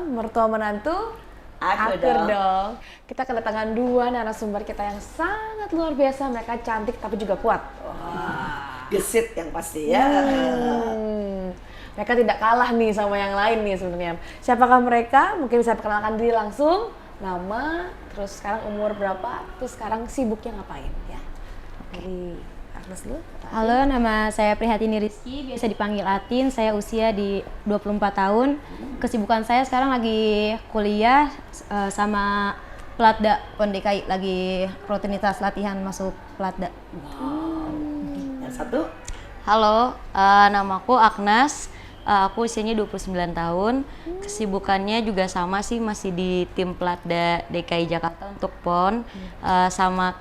mertua menantu Aku dong. Kita kedatangan dua narasumber kita yang sangat luar biasa. Mereka cantik tapi juga kuat. Wah, gesit yang pasti ya. Mereka tidak kalah nih sama yang lain nih sebenarnya. Siapakah mereka? Mungkin bisa perkenalkan diri langsung. Nama, terus sekarang umur berapa, terus sekarang sibuknya ngapain ya. Dari Agnes dulu. Halo, nama saya Prihatini Rizky, biasa dipanggil Atin. Saya usia di 24 tahun. Kesibukan saya sekarang lagi kuliah sama Platda PON DKI, lagi rutinitas latihan masuk Platda. Wow. Yang satu? Halo, namaku Agnes. Aku usianya 29 tahun. Kesibukannya juga sama sih, masih di tim Platda DKI Jakarta untuk PON. Sama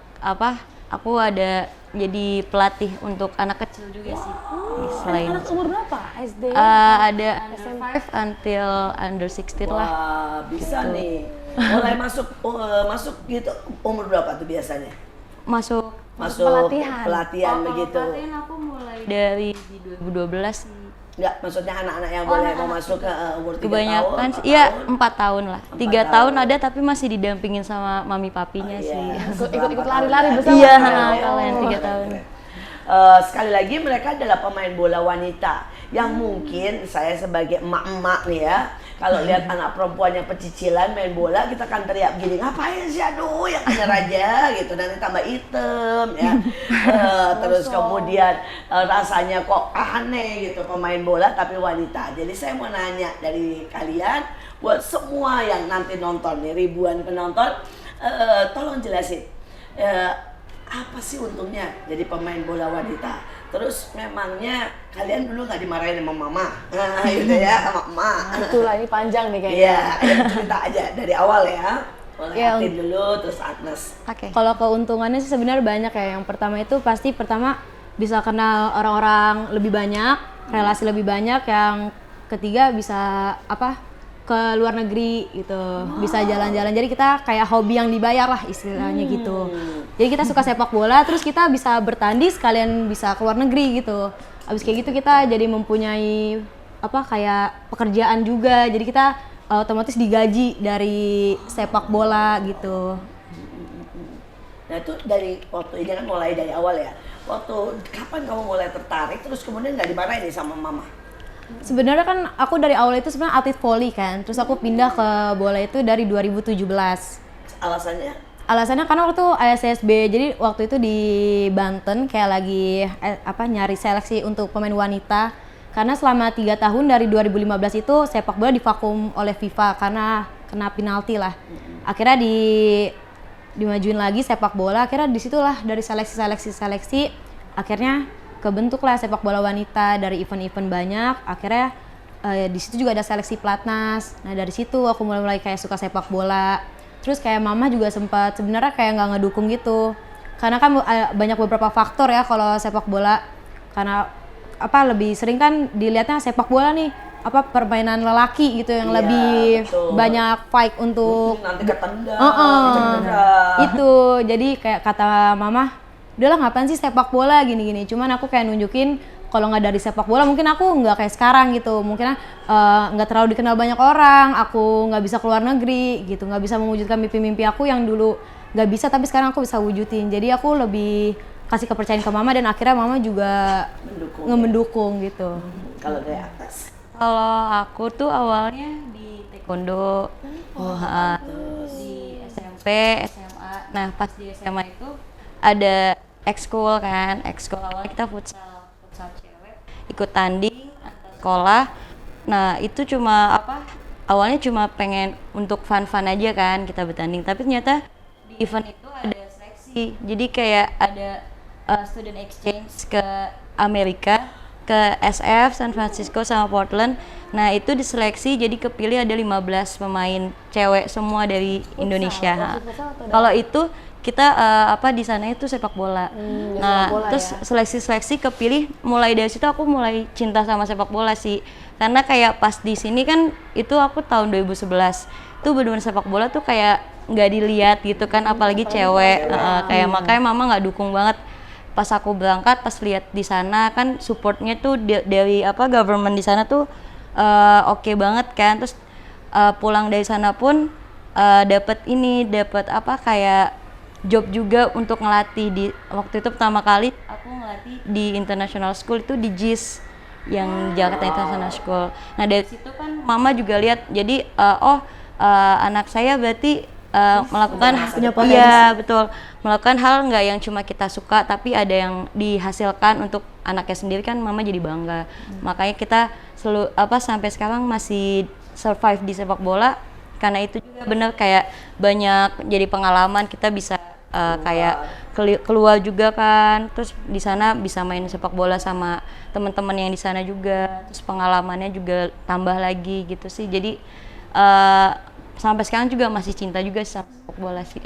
aku ada jadi pelatih untuk anak kecil juga sih. Selain Anak umur berapa? SD? ada under 5 until under 16 lah. Wah, bisa nih. Mulai masuk gitu umur berapa tuh biasanya? Masuk pelatihan. Begitu. pelatihan aku mulai dari di 2012 sih. Enggak, maksudnya anak-anak yang boleh mau masuk ke umur 3 tahun? Kebanyakan sih, iya 4 tahun lah. 3 tahun ada tapi masih didampingin sama mami papinya sih. Ikut lari-lari bersama. Iya, kalian 3 tahun. Sekali lagi mereka adalah pemain bola wanita yang mungkin saya sebagai emak-emak nih ya, kalau lihat anak perempuan yang pecicilan main bola, kita kan teriak gini, ngapain sih, aduh yang kejar aja gitu, nanti tambah hitam ya. Terus kemudian rasanya kok aneh gitu pemain bola tapi wanita. Jadi saya mau nanya dari kalian, buat semua yang nanti nonton nih, ribuan penonton, tolong jelasin apa sih untungnya jadi pemain bola wanita? Terus memangnya kalian dulu nggak dimarahin sama mama? Gitu ya, sama emak. Itulah, ini panjang nih kayaknya. Iya, cerita aja dari awal ya. Boleh Ya, Atin dulu, terus Agnes. Oke. Kalau keuntungannya sih sebenarnya banyak ya. Yang pertama itu pasti bisa kenal orang-orang lebih banyak, relasi lebih banyak. Yang ketiga bisa ke luar negeri gitu, bisa jalan-jalan. Jadi kita kayak hobi yang dibayar lah istilahnya gitu. Jadi kita suka sepak bola, terus kita bisa bertanding sekalian bisa ke luar negeri gitu. Abis kayak gitu kita jadi mempunyai kayak pekerjaan juga. Jadi kita otomatis digaji dari sepak bola gitu. Nah itu dari waktu ini kan mulai dari awal ya. Waktu kapan kamu mulai tertarik, terus kemudian nggak dimarahin nih sama mama? Sebenarnya kan aku dari awal itu sebenarnya atlet voli kan, terus aku pindah ke bola itu dari 2017. Alasannya? Alasannya karena waktu itu ASSB, jadi waktu itu di Banten kayak lagi nyari seleksi untuk pemain wanita. Karena selama 3 tahun dari 2015 itu sepak bola divakum oleh FIFA karena kena penalti lah. Akhirnya dimajuin lagi sepak bola, akhirnya disitulah dari seleksi akhirnya kebentuklah sepak bola wanita dari event-event banyak. Akhirnya di situ juga ada seleksi pelatnas. Nah dari situ aku mulai kayak suka sepak bola. Terus kayak mama juga sempat sebenarnya kayak nggak ngedukung gitu, karena kan banyak beberapa faktor ya kalau sepak bola. Karena lebih sering kan dilihatnya sepak bola nih permainan lelaki gitu yang lebih betul. Banyak fight untuk nanti ketendang, itu. Jadi kayak kata mama, udahlah ngapain sih sepak bola gini-gini. Cuman aku kayak nunjukin kalau nggak dari sepak bola mungkin aku nggak kayak sekarang gitu. Mungkin nggak terlalu dikenal banyak orang, aku nggak bisa keluar negeri gitu, nggak bisa mewujudkan mimpi-mimpi aku yang dulu nggak bisa tapi sekarang aku bisa wujudin. Jadi aku lebih kasih kepercayaan ke mama dan akhirnya mama juga mendukung gitu. Kalau dari atas? Kalau aku tuh awalnya di taekwondo, di SMP, SMA. Nah pas di SMA itu ada ekskul kan, ekskul awalnya kita futsal cewek, ikut tanding antar sekolah. Nah itu cuma awalnya cuma pengen untuk fun-fun aja kan kita bertanding, tapi ternyata di event itu ada seleksi, jadi kayak ada student exchange ke Amerika, ke SF, San Francisco sama Portland. Nah itu diseleksi jadi kepilih ada 15 pemain cewek semua dari Indonesia. Kalau itu kita di sana itu sepak bola. Nah, bola terus ya. seleksi kepilih, mulai dari situ aku mulai cinta sama sepak bola sih. Karena kayak pas di sini kan itu aku tahun 2011. Itu benar-benar sepak bola tuh kayak nggak dilihat gitu kan, apalagi cewek. Kayak makanya mama nggak dukung banget. Pas aku berangkat, pas lihat di sana kan supportnya tuh dari government di sana tuh oke banget kan. Terus pulang dari sana pun dapat apa kayak job juga untuk ngelatih di waktu itu pertama kali aku ngelatih di international school itu di JIS yang Jakarta International School. Nah dari situ kan mama juga lihat jadi anak saya berarti melakukan iya betul melakukan hal nggak yang cuma kita suka tapi ada yang dihasilkan untuk anaknya sendiri kan mama jadi bangga. Makanya kita selalu sampai sekarang masih survive di sepak bola karena itu juga benar kayak banyak jadi pengalaman kita bisa kayak keluar juga kan terus di sana bisa main sepak bola sama teman-teman yang di sana juga terus pengalamannya juga tambah lagi gitu sih jadi sampai sekarang juga masih cinta juga sama sepak bola sih.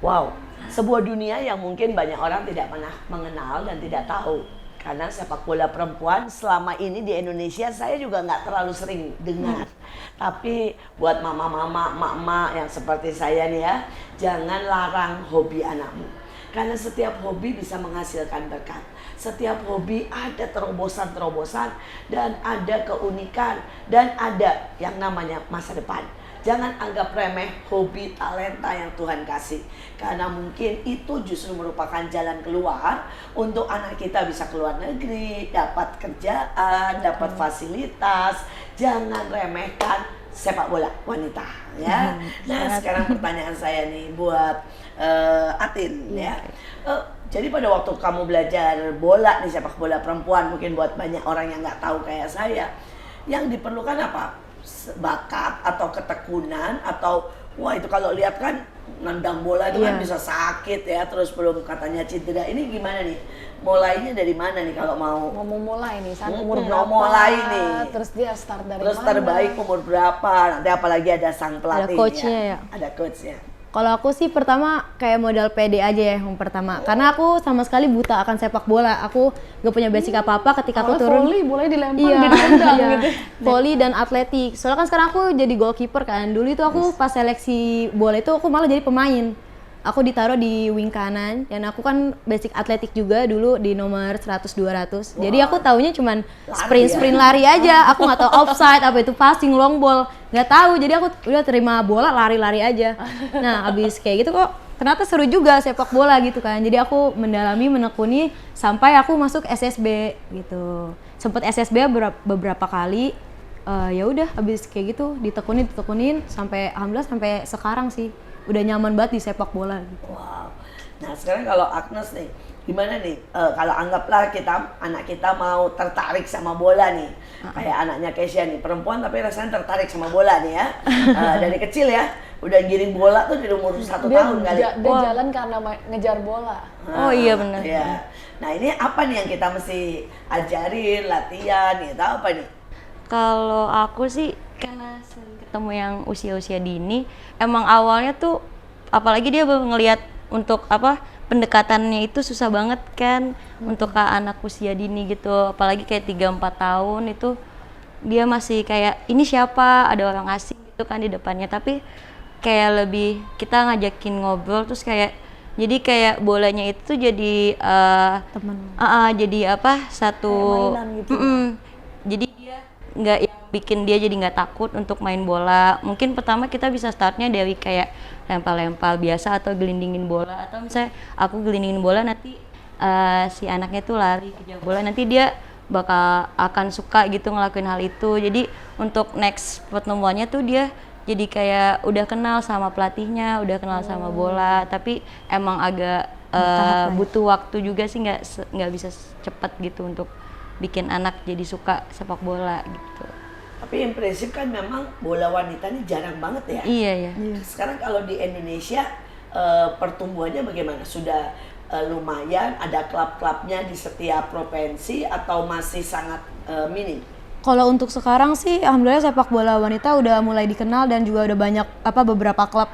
Wow, sebuah dunia yang mungkin banyak orang tidak pernah mengenal dan tidak tahu. Karena sepak bola perempuan selama ini di Indonesia saya juga nggak terlalu sering dengar. Tapi buat mama-mama, emak-emak yang seperti saya nih ya, jangan larang hobi anakmu. Karena setiap hobi bisa menghasilkan berkat. Setiap hobi ada terobosan-terobosan dan ada keunikan dan ada yang namanya masa depan. Jangan anggap remeh hobi talenta yang Tuhan kasih. Karena mungkin itu justru merupakan jalan keluar untuk anak kita bisa keluar negeri, dapat kerjaan, dapat fasilitas. Jangan remehkan sepak bola wanita ya. Nah sekarang pertanyaan saya nih buat Atin ya. Jadi pada waktu kamu belajar bola nih sepak bola perempuan mungkin buat banyak orang yang nggak tahu kayak saya. Yang diperlukan apa? Bakat atau ketekunan atau wah itu kalau lihat kan nendang bola itu kan bisa sakit ya terus belum katanya cedera ini gimana nih mulainya dari mana nih kalau mau mulai nih saat umur berapa mulai nih terus dia start dari terus mana terbaik umur berapa nanti apalagi ada sang pelatih ada coachnya ya. Ada coachnya. Kalau aku sih pertama kayak modal pede aja ya yang pertama. Karena aku sama sekali buta akan sepak bola. Aku gak punya basic apa-apa ketika aku turun. volley boleh dilempar Iya, ditendang iya. gitu. Volley dan atletik. Soalnya kan sekarang aku jadi goalkeeper kan. Dulu itu aku pas seleksi bola itu aku malah jadi pemain. Aku ditaruh di wing kanan dan aku kan basic atletik juga dulu di nomor 100-200. Jadi aku taunya cuman sprint lari aja. Aku nggak tahu offside apa itu passing long ball. Nggak tahu. Jadi aku udah terima bola lari-lari aja. Nah, abis kayak gitu kok ternyata seru juga sepak bola gitu kan. Jadi aku mendalami, menekuni sampai aku masuk SSB gitu. Sempet SSB beberapa kali. Ya udah habis kayak gitu ditekunin sampai alhamdulillah sampai sekarang sih. Udah nyaman banget di sepak bola gitu. Wow. Nah sekarang kalau Agnes nih, gimana nih? Kalau anggaplah anak kita mau tertarik sama bola nih, kayak anaknya Kesha nih, perempuan tapi rasanya tertarik sama bola nih ya, dari kecil ya, udah giring bola tuh dari umur 1 tahun kali. Dia jalan karena ngejar bola. Oh iya benar. Iya. Nah ini apa nih yang kita mesti ajarin, latihan, gitu apa nih? Kalau aku sih karena sering ketemu yang usia-usia dini, emang awalnya tuh apalagi dia baru ngelihat untuk pendekatannya itu susah banget kan untuk ke anak usia dini gitu. Apalagi kayak 3-4 tahun itu dia masih kayak ini siapa, ada orang asing gitu kan di depannya, tapi kayak lebih kita ngajakin ngobrol terus kayak jadi kayak bolanya itu jadi Temen. jadi satu Kayak mainan gitu. Jadi dia nggak yang bikin dia jadi nggak takut untuk main bola. Mungkin pertama kita bisa startnya dari kayak lempar-lempar biasa atau gelindingin bola, atau misalnya aku gelindingin bola nanti si anaknya tuh lari kejar bola, nanti dia akan suka gitu ngelakuin hal itu. Jadi untuk next pertemuannya tuh dia jadi kayak udah kenal sama pelatihnya, udah kenal sama bola, tapi emang agak butuh waktu juga sih, nggak bisa cepet gitu untuk bikin anak jadi suka sepak bola gitu. Tapi yang prinsip kan memang bola wanita ini jarang banget ya. Iya ya. Sekarang kalau di Indonesia pertumbuhannya bagaimana? Sudah lumayan, ada klub-klubnya di setiap provinsi atau masih sangat minim? Kalau untuk sekarang sih alhamdulillah sepak bola wanita udah mulai dikenal dan juga udah banyak beberapa klub.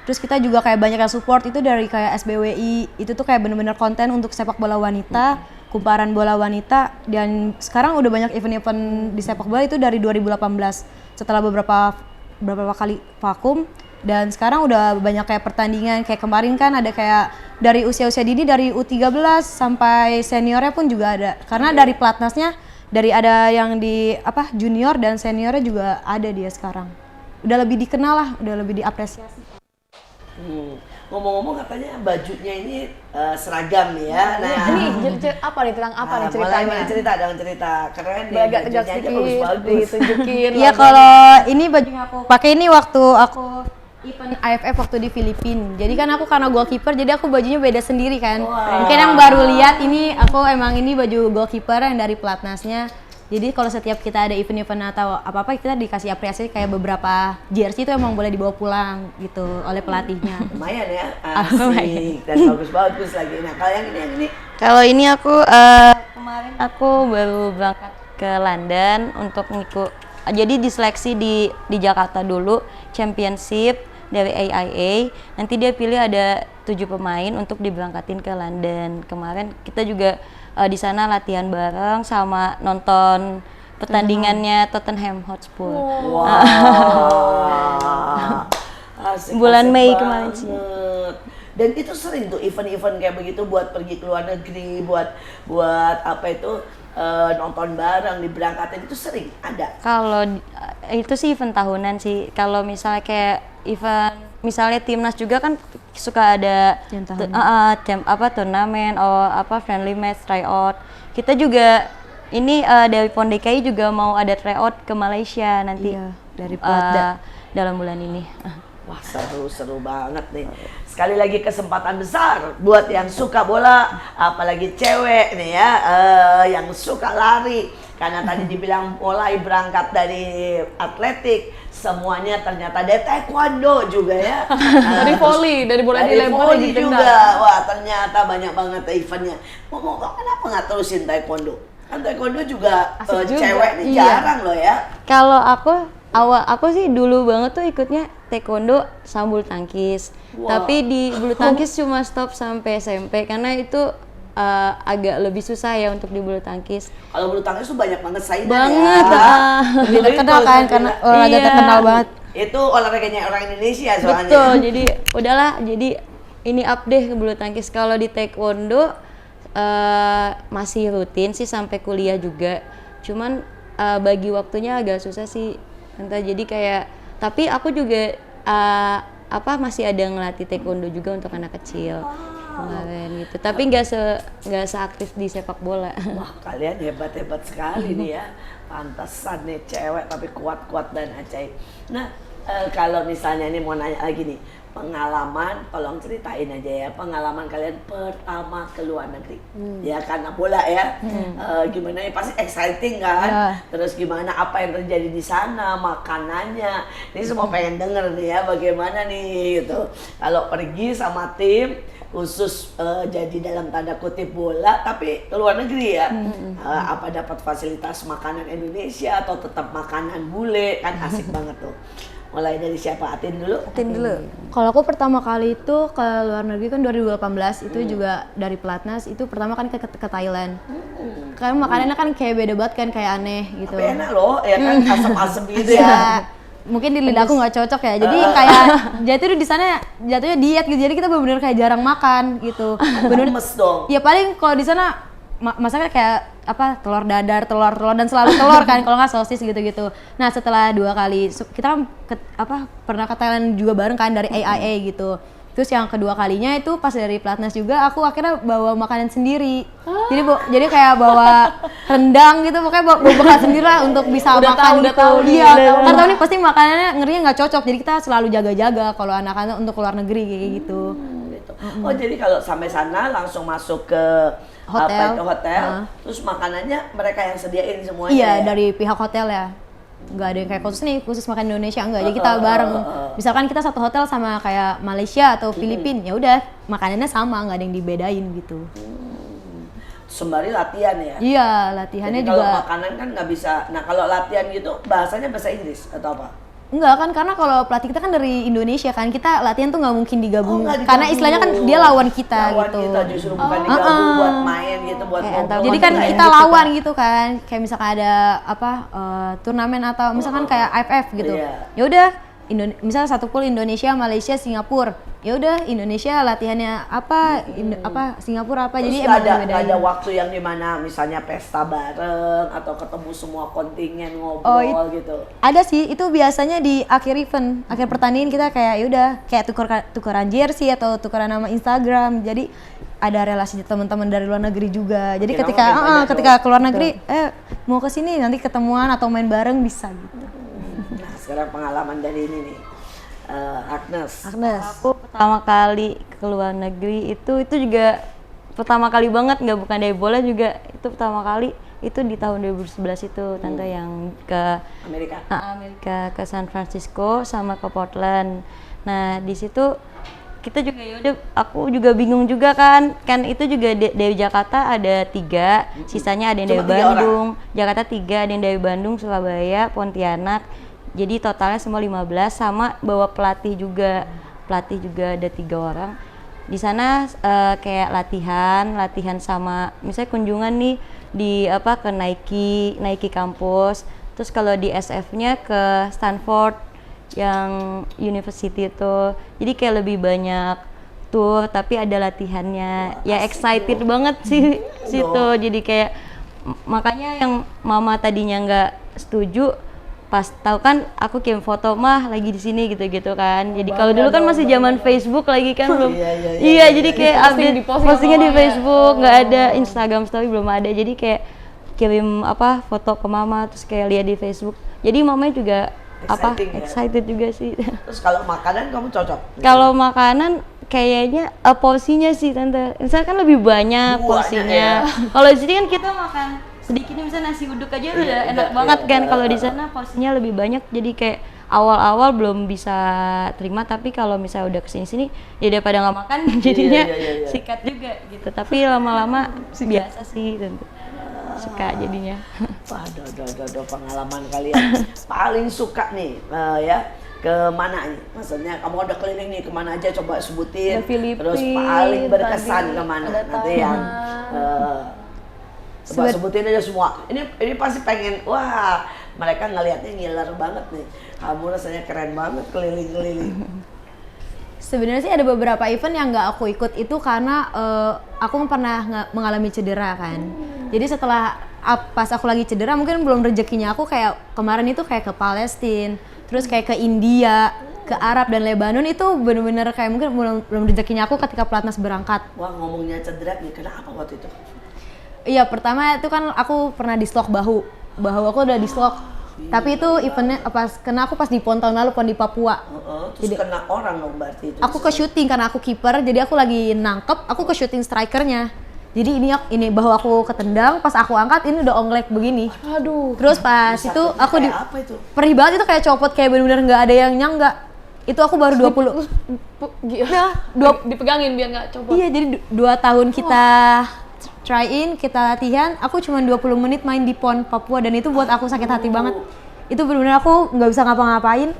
Terus kita juga kayak banyak yang support itu dari kayak SBWI, itu tuh kayak bener-bener konten untuk sepak bola wanita, kumparan bola wanita, dan sekarang udah banyak event-event di sepak bola itu dari 2018 setelah beberapa kali vakum, dan sekarang udah banyak kayak pertandingan. Kayak kemarin kan ada kayak dari usia-usia dini dari U13 sampai seniornya pun juga ada, karena dari pelatnasnya dari ada yang di junior dan seniornya juga ada dia sekarang. udah lebih dikenal lah, udah lebih diapresiasi. Ngomong-ngomong katanya bajunya ini seragam nih ya. Nah, Ini apa nih, tentang apa nih ceritanya? mulai cerita dong, cerita. Keren nih, Agak tegas bajunya aja sedikit, bagus-bagus. ditunjukin. Iya, logonya. kalau ini bajunya aku pakai ini waktu aku event AFF waktu di Filipina. Jadi kan aku karena goalkeeper, jadi aku bajunya beda sendiri kan. Wah. Mungkin yang baru lihat ini aku emang ini baju goalkeeper yang dari pelatnasnya. Jadi kalau setiap kita ada event-event atau apa-apa kita dikasih apresiasi kayak beberapa jersey itu emang boleh dibawa pulang gitu oleh pelatihnya. Lumayan ya, Lumayan. asik dan bagus-bagus lagi. Nah, kalau yang ini Kalau ini aku kemarin aku baru berangkat ke London untuk ngikut. Jadi diseleksi di Jakarta dulu, championship dari AIA. Nanti dia pilih ada 7 pemain untuk diberangkatin ke London. Kemarin kita juga di sana latihan bareng sama nonton pertandingannya Tottenham Hotspur. Wah. Asik, Bulan asik Mei banget. kemarin sih. Dan itu sering tuh event-event kayak begitu buat pergi ke luar negeri, buat apa itu nonton bareng, diberangkatin itu sering ada. Kalau itu sih event tahunan sih. Kalau misalnya kayak event misalnya timnas juga kan suka ada Event turnamen atau friendly match tryout. Kita juga ini dari PON DKI juga mau ada tryout ke Malaysia nanti. Iya, dari Pelatda. Dalam bulan ini. Wah, seru banget nih. Sekali lagi kesempatan besar buat yang suka bola, apalagi cewek nih ya, yang suka lari. Karena tadi dibilang mulai berangkat dari atletik, semuanya ternyata dari taekwondo juga ya. Dari volley, dari bola dari dilempar volley ditendang. juga. Wah, ternyata banyak banget eventnya. Ngomong, kenapa nggak terusin taekwondo? Kan taekwondo juga Asik juga. cewek nih Iya. jarang loh ya. Kalau aku sih dulu banget tuh ikutnya taekwondo sama bulu tangkis. Wow. Tapi di bulu tangkis cuma stop sampai SMP karena itu agak lebih susah ya untuk di bulu tangkis. Kalau bulu tangkis tuh banyak banget saingan Banget, ya. Lebih terkenal Itu kan saya karena bilang. olahraga Iya. terkenal banget. Itu olahraganya orang Indonesia soalnya. Betul, jadi udahlah, jadi ini up deh ke bulu tangkis. Kalau di taekwondo masih rutin sih sampai kuliah juga. Cuman bagi waktunya agak susah sih. Entah jadi kayak, tapi aku juga masih ada ngelatih taekwondo juga untuk anak kecil kemarin gitu. Tapi nggak seaktif di sepak bola. Wah, kalian hebat-hebat sekali nih ya. Pantesan nih cewek tapi kuat-kuat dan ajaib. Nah, kalau misalnya ini mau nanya lagi nih, pengalaman, tolong ceritain aja ya, pengalaman kalian pertama ke luar negeri. Ya karena bola ya. Gimana ya, pasti exciting kan? Ya. Terus gimana, apa yang terjadi di sana, makanannya. Ini semua pengen denger nih ya, bagaimana nih gitu. Kalau pergi sama tim khusus jadi dalam tanda kutip bola tapi ke luar negeri ya, apa dapat fasilitas makanan Indonesia atau tetap makanan bule, kan asik banget tuh. Mulai dari siapa? Atin dulu? Kalau aku pertama kali itu ke luar negeri kan 2018 itu juga dari pelatnas itu pertama kan ke Thailand. Karena makanannya kan kayak beda banget kan, kayak aneh gitu. Tapi enak loh, ya kan asam-asam gitu ya. Ya, mungkin di lidah aku nggak cocok ya. Jadi kayak jatuh di sana jatuhnya diet gitu. Jadi kita benar-benar kayak jarang makan gitu. Bener. Lemes dong. Ya paling kalau di sana masaknya kayak apa, telur dadar, telur dan selalu telur kan, kalau nggak sosis gitu-gitu. Nah setelah 2 kali kita kan pernah ke Thailand juga bareng kan dari AIA gitu. Terus yang kedua kalinya itu pas dari pelatnas juga aku akhirnya bawa makanan sendiri. Jadi kayak bawa rendang gitu, pokoknya bawa bekal sendiri lah untuk bisa Udah makan tahu, gitu. udah tahu nih, Iya, udah tahu. kan tahu nih pasti makanannya ngerinya nggak cocok. Jadi kita selalu jaga-jaga kalau anak-anak untuk keluar negeri kayak gitu. Gitu. Oh, jadi kalau sampai sana langsung masuk ke Hotel. hotel, terus makanannya mereka yang sediain semuanya. Iya, ya? dari pihak hotel ya. Nggak ada yang kayak khusus makan Indonesia, enggak. Jadi kita bareng. Misalkan kita satu hotel sama kayak Malaysia atau Filipina, ya udah makanannya sama, nggak ada yang dibedain gitu. Sembari latihan ya. Iya, latihannya Jadi kalau juga makanan kan nggak bisa. Nah, kalau latihan gitu bahasanya bahasa Inggris atau apa? enggak kan, karena kalau pelatih kita kan dari Indonesia kan, kita latihan tuh nggak mungkin digabung. nggak Karena digabung. istilahnya kan dia lawan kita Lawan gitu. kita justru bukan digabung buat main gitu, buat ngobrol. Jadi kan Kayak kita gitu lawan gitu kan, kayak misalkan ada turnamen atau misalkan kayak AFF gitu. Iya. Ya udah, misalnya satu pool Indonesia, Malaysia, Singapura. ya udah Indonesia latihannya apa, Singapura apa, Terus jadi nggak emang ada dibedain. waktu yang dimana misalnya pesta bareng atau ketemu semua kontingen Oh, ngobrol gitu. Ada sih, itu biasanya di akhir event, akhir pertandingan kita kayak yaudah kayak tukeran jersey atau tukeran nama Instagram. Jadi ada relasi teman-teman dari luar negeri juga. Jadi Makin ketika lama makin banyak ketika dong. keluar negeri, mau ke sini nanti ketemuan atau main bareng bisa gitu. Nah sekarang pengalaman dari ini nih, Agnes. Aku pertama kali ke luar negeri itu juga pertama kali banget, nggak bukan dari bola juga, itu pertama kali itu di tahun 2011 itu tante yang ke Amerika. Amerika, ke San Francisco sama ke Portland. Nah di situ kita juga yaudah, aku juga bingung juga kan itu juga dari Jakarta ada 3, sisanya ada yang Cuma dari 3 orang? Bandung. Jakarta 3, ada yang dari Bandung, Surabaya, Pontianak. Jadi totalnya semua 15, sama bawa pelatih juga ada 3 orang. Di sana kayak latihan sama misalnya kunjungan nih di ke Nike kampus. Terus kalau di SF-nya ke Stanford yang university itu. Jadi kayak lebih banyak tour tapi ada latihannya. Ya excited banget sih situ. Jadi kayak makanya yang mama tadinya nggak setuju, pas tahu kan aku kirim foto mah lagi di sini gitu-gitu kan. Jadi kalau dulu kan masih zaman Facebook lagi kan belum. Iya, jadi kayak update postingnya di Facebook, nggak ada Instagram story, belum ada. Jadi kayak kirim foto ke mama terus kayak lihat di Facebook. Jadi mamanya juga Exciting ya? excited juga sih. Terus kalau makanan kamu cocok? Kalau makanan kayaknya porsinya sih tante. Misalnya kan lebih banyak porsinya. Kalau di sini kan kita makan sedikit, misalnya nasi uduk aja udah enak banget kan. Kalau di sana porsinya lebih banyak, jadi kayak awal-awal belum bisa terima, tapi kalau misalnya udah kesini-sini ya daripada nggak makan jadinya sikat juga gitu. Tapi lama-lama biasa sih tante. Suka jadinya. Waduh, pengalaman kalian paling suka nih ya ke mana nih? Maksudnya kamu udah keliling nih kemana aja, coba sebutin. Ada Filipina, Terus paling berkesan tadi kemana? ada Nanti yang coba sebutin aja semua. Ini pasti pengen, wah mereka ngelihatnya ngiler banget nih. Kamu rasanya keren banget keliling-keliling. Sebenarnya sih ada beberapa event yang nggak aku ikut itu karena aku pernah mengalami cedera kan. Jadi setelah pas aku lagi cedera, mungkin belum rezekinya aku kayak kemarin itu kayak ke Palestina, terus kayak ke India, ke Arab dan Lebanon, itu bener-bener kayak mungkin belum rezekinya aku ketika pelatnas berangkat. Wah ngomongnya cedera nih, kenapa waktu itu? Iya, pertama itu kan aku pernah dislok bahu aku udah dislok. Tapi itu eventnya kena aku pas di PON tahun lalu, PON di Papua. Terus kena orang dong berarti itu. Aku ke syuting karena aku kiper, jadi aku lagi nangkep, aku ke syuting strikernya. Jadi ini bahu aku ketendang, pas aku angkat ini udah onglek begini. Aduh. Terus pas itu aku apa itu? perih banget, itu kayak copot, kayak bener-bener nggak ada yang nyangga. Itu aku baru 20. Gila. Dipegangin biar nggak coba. Iya, jadi 2 tahun kita try in, kita latihan, aku cuma 20 menit main di PON Papua, dan itu buat aku sakit hati banget. Itu benar-benar aku nggak bisa ngapa-ngapain.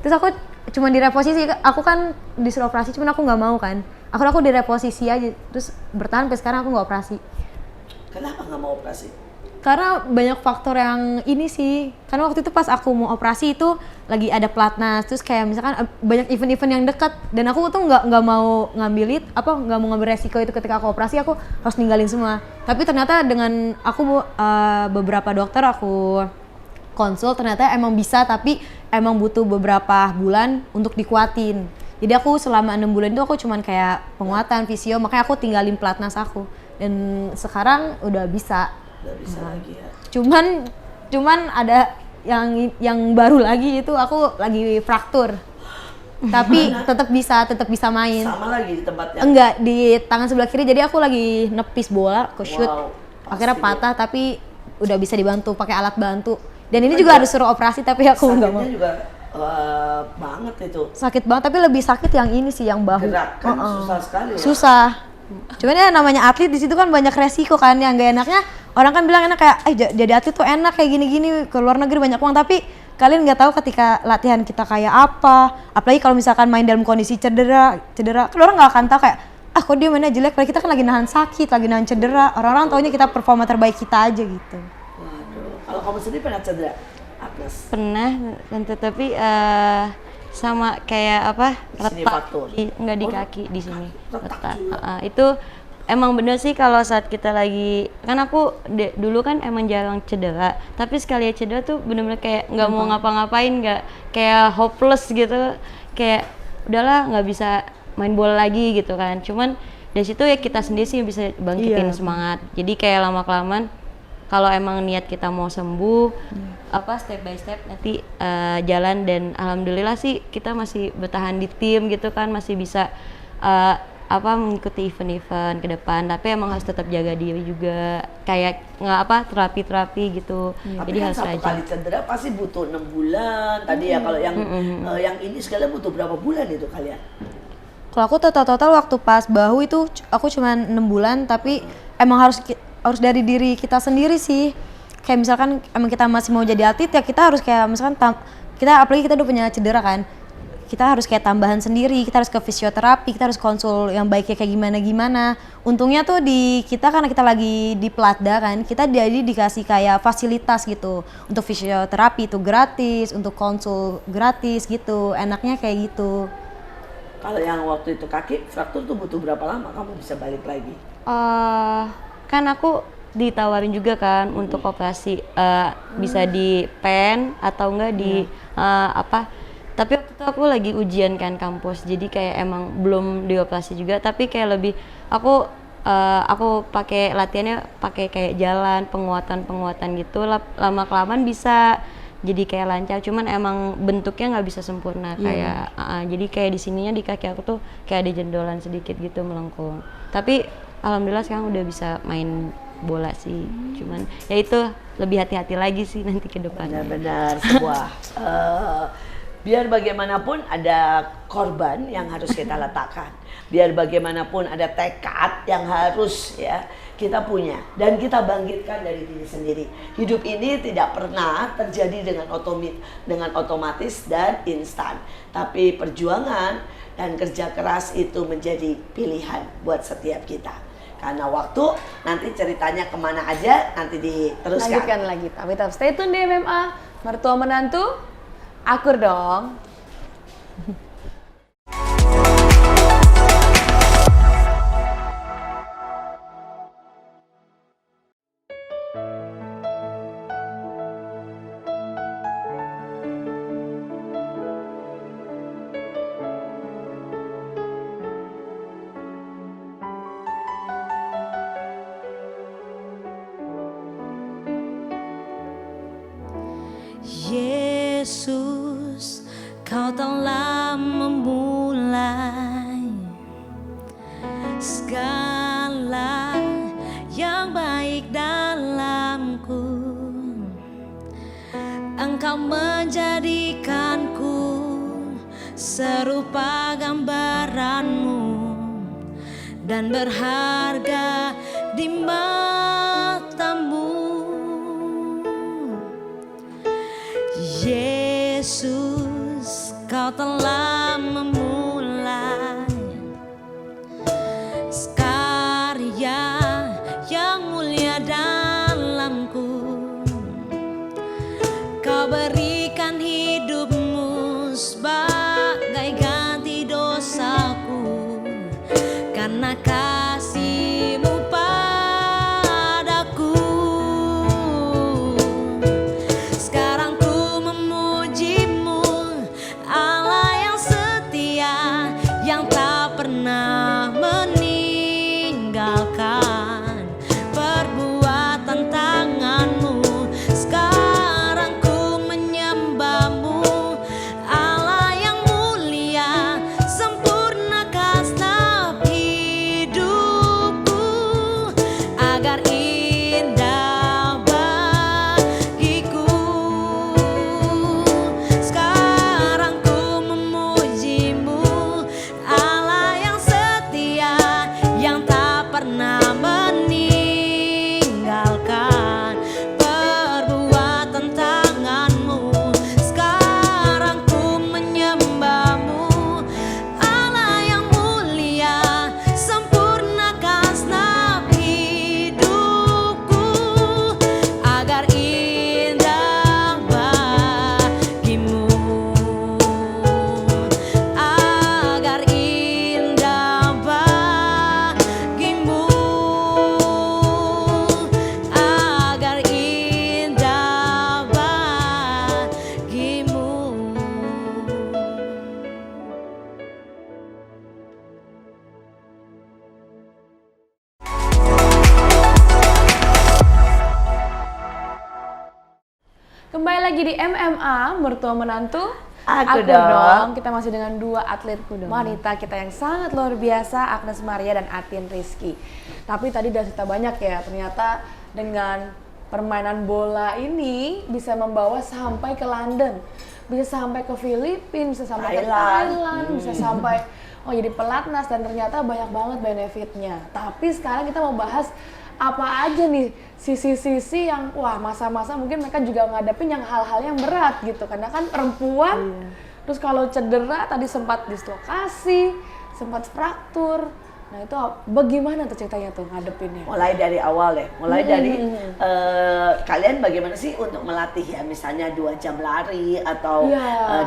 Terus aku cuma direposisi, aku kan disuruh operasi, cuman aku nggak mau kan. Aku direposisi aja, terus bertahan sampai sekarang aku nggak operasi. Kenapa nggak mau operasi? Karena banyak faktor yang ini sih. Karena waktu itu pas aku mau operasi itu lagi ada pelatnas, terus kayak misalkan banyak event-event yang dekat, dan aku tuh nggak mau nggak mau ngambil resiko itu. Ketika aku operasi aku harus ninggalin semua. Tapi ternyata dengan aku beberapa dokter aku konsul, ternyata emang bisa, tapi emang butuh beberapa bulan untuk dikuatin. Jadi aku selama 6 bulan itu aku cuman kayak penguatan, fisio, makanya aku tinggalin pelatnas aku. Dan sekarang udah bisa. Udah bisa lagi ya. Cuman ada yang baru lagi, itu aku lagi fraktur. Tapi tetap bisa main. Sama lagi di tempatnya. Enggak, di tangan sebelah kiri, jadi aku lagi nepis bola ke shoot. Wow, Akhirnya pasti patah, tapi udah bisa dibantu pakai alat bantu. Dan ini juga harus suruh operasi, tapi aku nggak mau. Sakitnya juga banget itu. Sakit banget, tapi lebih sakit yang ini sih, yang bahu. Gerak kan susah sekali ya. Susah. Cuman ya namanya atlet, di situ kan banyak resiko kan. Yang gak enaknya, orang kan bilang enak kayak jadi atlet tuh enak kayak gini-gini, ke luar negeri banyak uang, tapi kalian nggak tahu ketika latihan kita kayak apa. Apalagi kalau misalkan main dalam kondisi cedera, kan orang nggak akan tahu kayak kok dia mainnya jelek, padahal kita kan lagi nahan sakit, lagi nahan cedera. Orang-orang taunya kita performa terbaik kita aja gitu. Waduh. Kalau kamu sendiri pernah cedera, Agnes? Pernah tante, tapi sama kayak apa Sini letak faktur. nggak di Oh, kaki di sini letak letak. juga. Itu emang bener sih kalau saat kita lagi kan aku dulu kan emang jarang cedera, tapi sekali cedera tuh bener-bener kayak nggak mau ngapa-ngapain, nggak kayak hopeless gitu, kayak udahlah nggak bisa main bola lagi gitu kan. Cuman dari situ ya kita sendiri sih bisa bangkitin semangat. Jadi kayak lama-kelamaan kalau emang niat kita mau sembuh, apa step by step nanti jalan, dan alhamdulillah sih kita masih bertahan di tim gitu kan, masih bisa apa mengikuti event-event ke depan. Tapi emang harus tetap jaga diri juga, kayak nggak apa terapi gitu. Tapi Jadi kan harus satu rajin. kali cedera pasti butuh 6 bulan. Tadi ya kalau yang ini sekalian butuh berapa bulan itu kalian? Kalau aku total waktu pas bahu itu aku cuma 6 bulan, tapi emang harus dari diri kita sendiri sih. Kayak misalkan emang kita masih mau jadi atlet ya kita harus kayak misalkan kita apalagi kita udah punya cedera kan. Kita harus kayak tambahan sendiri, kita harus ke fisioterapi, kita harus konsul yang baiknya kayak gimana. Untungnya tuh di kita karena kita lagi di Platda kan, kita jadi dikasih kayak fasilitas gitu. Untuk fisioterapi itu gratis, untuk konsul gratis gitu. Enaknya kayak gitu. Kalau yang waktu itu kaki fraktur tuh butuh berapa lama kamu bisa balik lagi? Kan aku ditawarin juga kan untuk operasi, bisa di pen atau enggak di apa. Tapi waktu itu aku lagi ujian kan kampus, jadi kayak emang belum dioperasi juga. Tapi kayak lebih aku pakai latihannya pakai kayak jalan penguatan gitu, lama kelamaan bisa jadi kayak lancar. Cuman emang bentuknya nggak bisa sempurna kayak jadi kayak di sininya di kaki aku tuh kayak ada jendolan sedikit gitu melengkung. Tapi alhamdulillah sekarang udah bisa main bola sih. Cuman ya itu lebih hati-hati lagi sih nanti ke depannya. Benar-benar sebuah biar bagaimanapun ada korban yang harus kita letakkan. Biar bagaimanapun ada tekad yang harus ya kita punya dan kita bangkitkan dari diri sendiri. Hidup ini tidak pernah terjadi dengan otomatis dan instan. Tapi perjuangan dan kerja keras itu menjadi pilihan buat setiap kita. Karena waktu nanti ceritanya kemana aja nanti diteruskan. Lanjutkan lagi, tapi tetap stay tune di MMA. Mertua menantu, akur dong. Yesus, Kau telah memulai segala yang baik dalamku. Engkau menjadikanku serupa gambaranmu dan berharga di matamu. Yesus, Kau telah memulai karya yang mulia dalamku. Kau berikan hidupmu sebagai ganti dosaku, karena kasih-Mu padaku. Sekarang ku memuji-Mu, Allah yang setia, yang tak pernah meninggalkan perbuatan tangan-Mu. Sekarang ku menyembah-Mu, Allah yang mulia, sempurnakan setiap hidupku agar indah bagiku. Sekarang ku memuji-Mu, Allah lagi di MMA Mertua Menantu. Aku dong. Kita masih dengan dua atlet wanita kita yang sangat luar biasa, Agnes Maria dan Atin Rizky. Tapi tadi udah cerita banyak ya, ternyata dengan permainan bola ini bisa membawa sampai ke London, bisa sampai ke Filipina, bisa sampai ke Thailand, bisa sampai jadi pelatnas, dan ternyata banyak banget benefitnya. Tapi sekarang kita mau bahas apa aja nih sisi-sisi yang masa-masa mungkin mereka juga ngadepin yang hal-hal yang berat gitu, karena kan perempuan. Terus kalau cedera tadi sempat dislokasi, sempat fraktur. Nah itu bagaimana tuh ceritanya tuh ngadepinnya? Mulai dari awal deh, mulai dari kalian bagaimana sih untuk melatih ya, misalnya 2 jam lari atau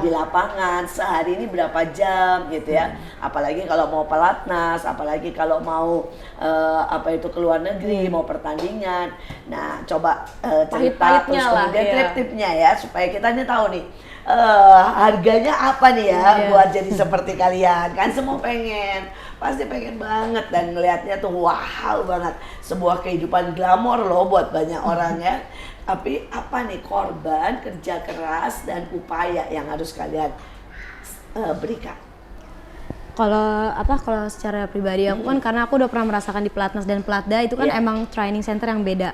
di lapangan sehari ini berapa jam gitu ya. Apalagi kalau mau pelatnas, apalagi kalau mau ke luar negeri, mau pertandingan. Nah coba cerita terus kemudian tip-tipnya ya, supaya kita nih tahu nih harganya apa nih ya buat jadi seperti kalian. Kan semua pasti pengen banget, dan ngelihatnya tuh wow banget, sebuah kehidupan glamor loh buat banyak orang ya. Tapi apa nih korban kerja keras dan upaya yang harus kalian berikan? Kalau secara pribadi aku kan, karena aku udah pernah merasakan di Pelatnas dan Pelatda itu kan emang training center yang beda.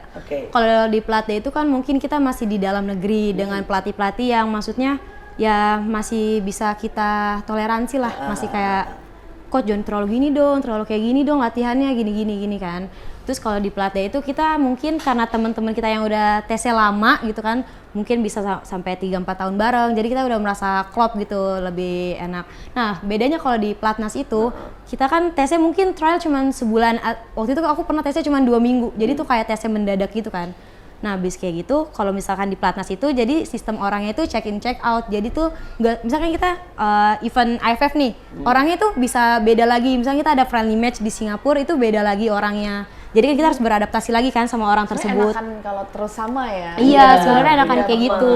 Kalau di Pelatda itu kan mungkin kita masih di dalam negeri dengan pelatih-pelatih yang maksudnya ya masih bisa kita toleransi lah, masih kayak coach jangan terlalu gini dong, terlalu kayak gini dong latihannya gini kan. Terus kalau di Pelatda itu kita mungkin karena teman-teman kita yang udah tesnya lama gitu kan, mungkin bisa sampai 3-4 tahun bareng, jadi kita udah merasa klop gitu, lebih enak. Nah bedanya kalau di Pelatnas itu kita kan tesnya mungkin trial cuman sebulan, waktu itu aku pernah tesnya cuman 2 minggu, jadi tuh kayak tesnya mendadak gitu kan. Nah habis kayak gitu, kalau misalkan di Pelatnas itu jadi sistem orangnya itu check in check out, jadi tuh nggak, misalkan kita event IFF nih, orangnya tuh bisa beda lagi, misalnya kita ada friendly match di Singapura itu beda lagi orangnya. Jadi kan kita harus beradaptasi lagi kan sama orang tersebut. Enakan kalau terus sama ya. Iya, sebenarnya enakan kayak gitu.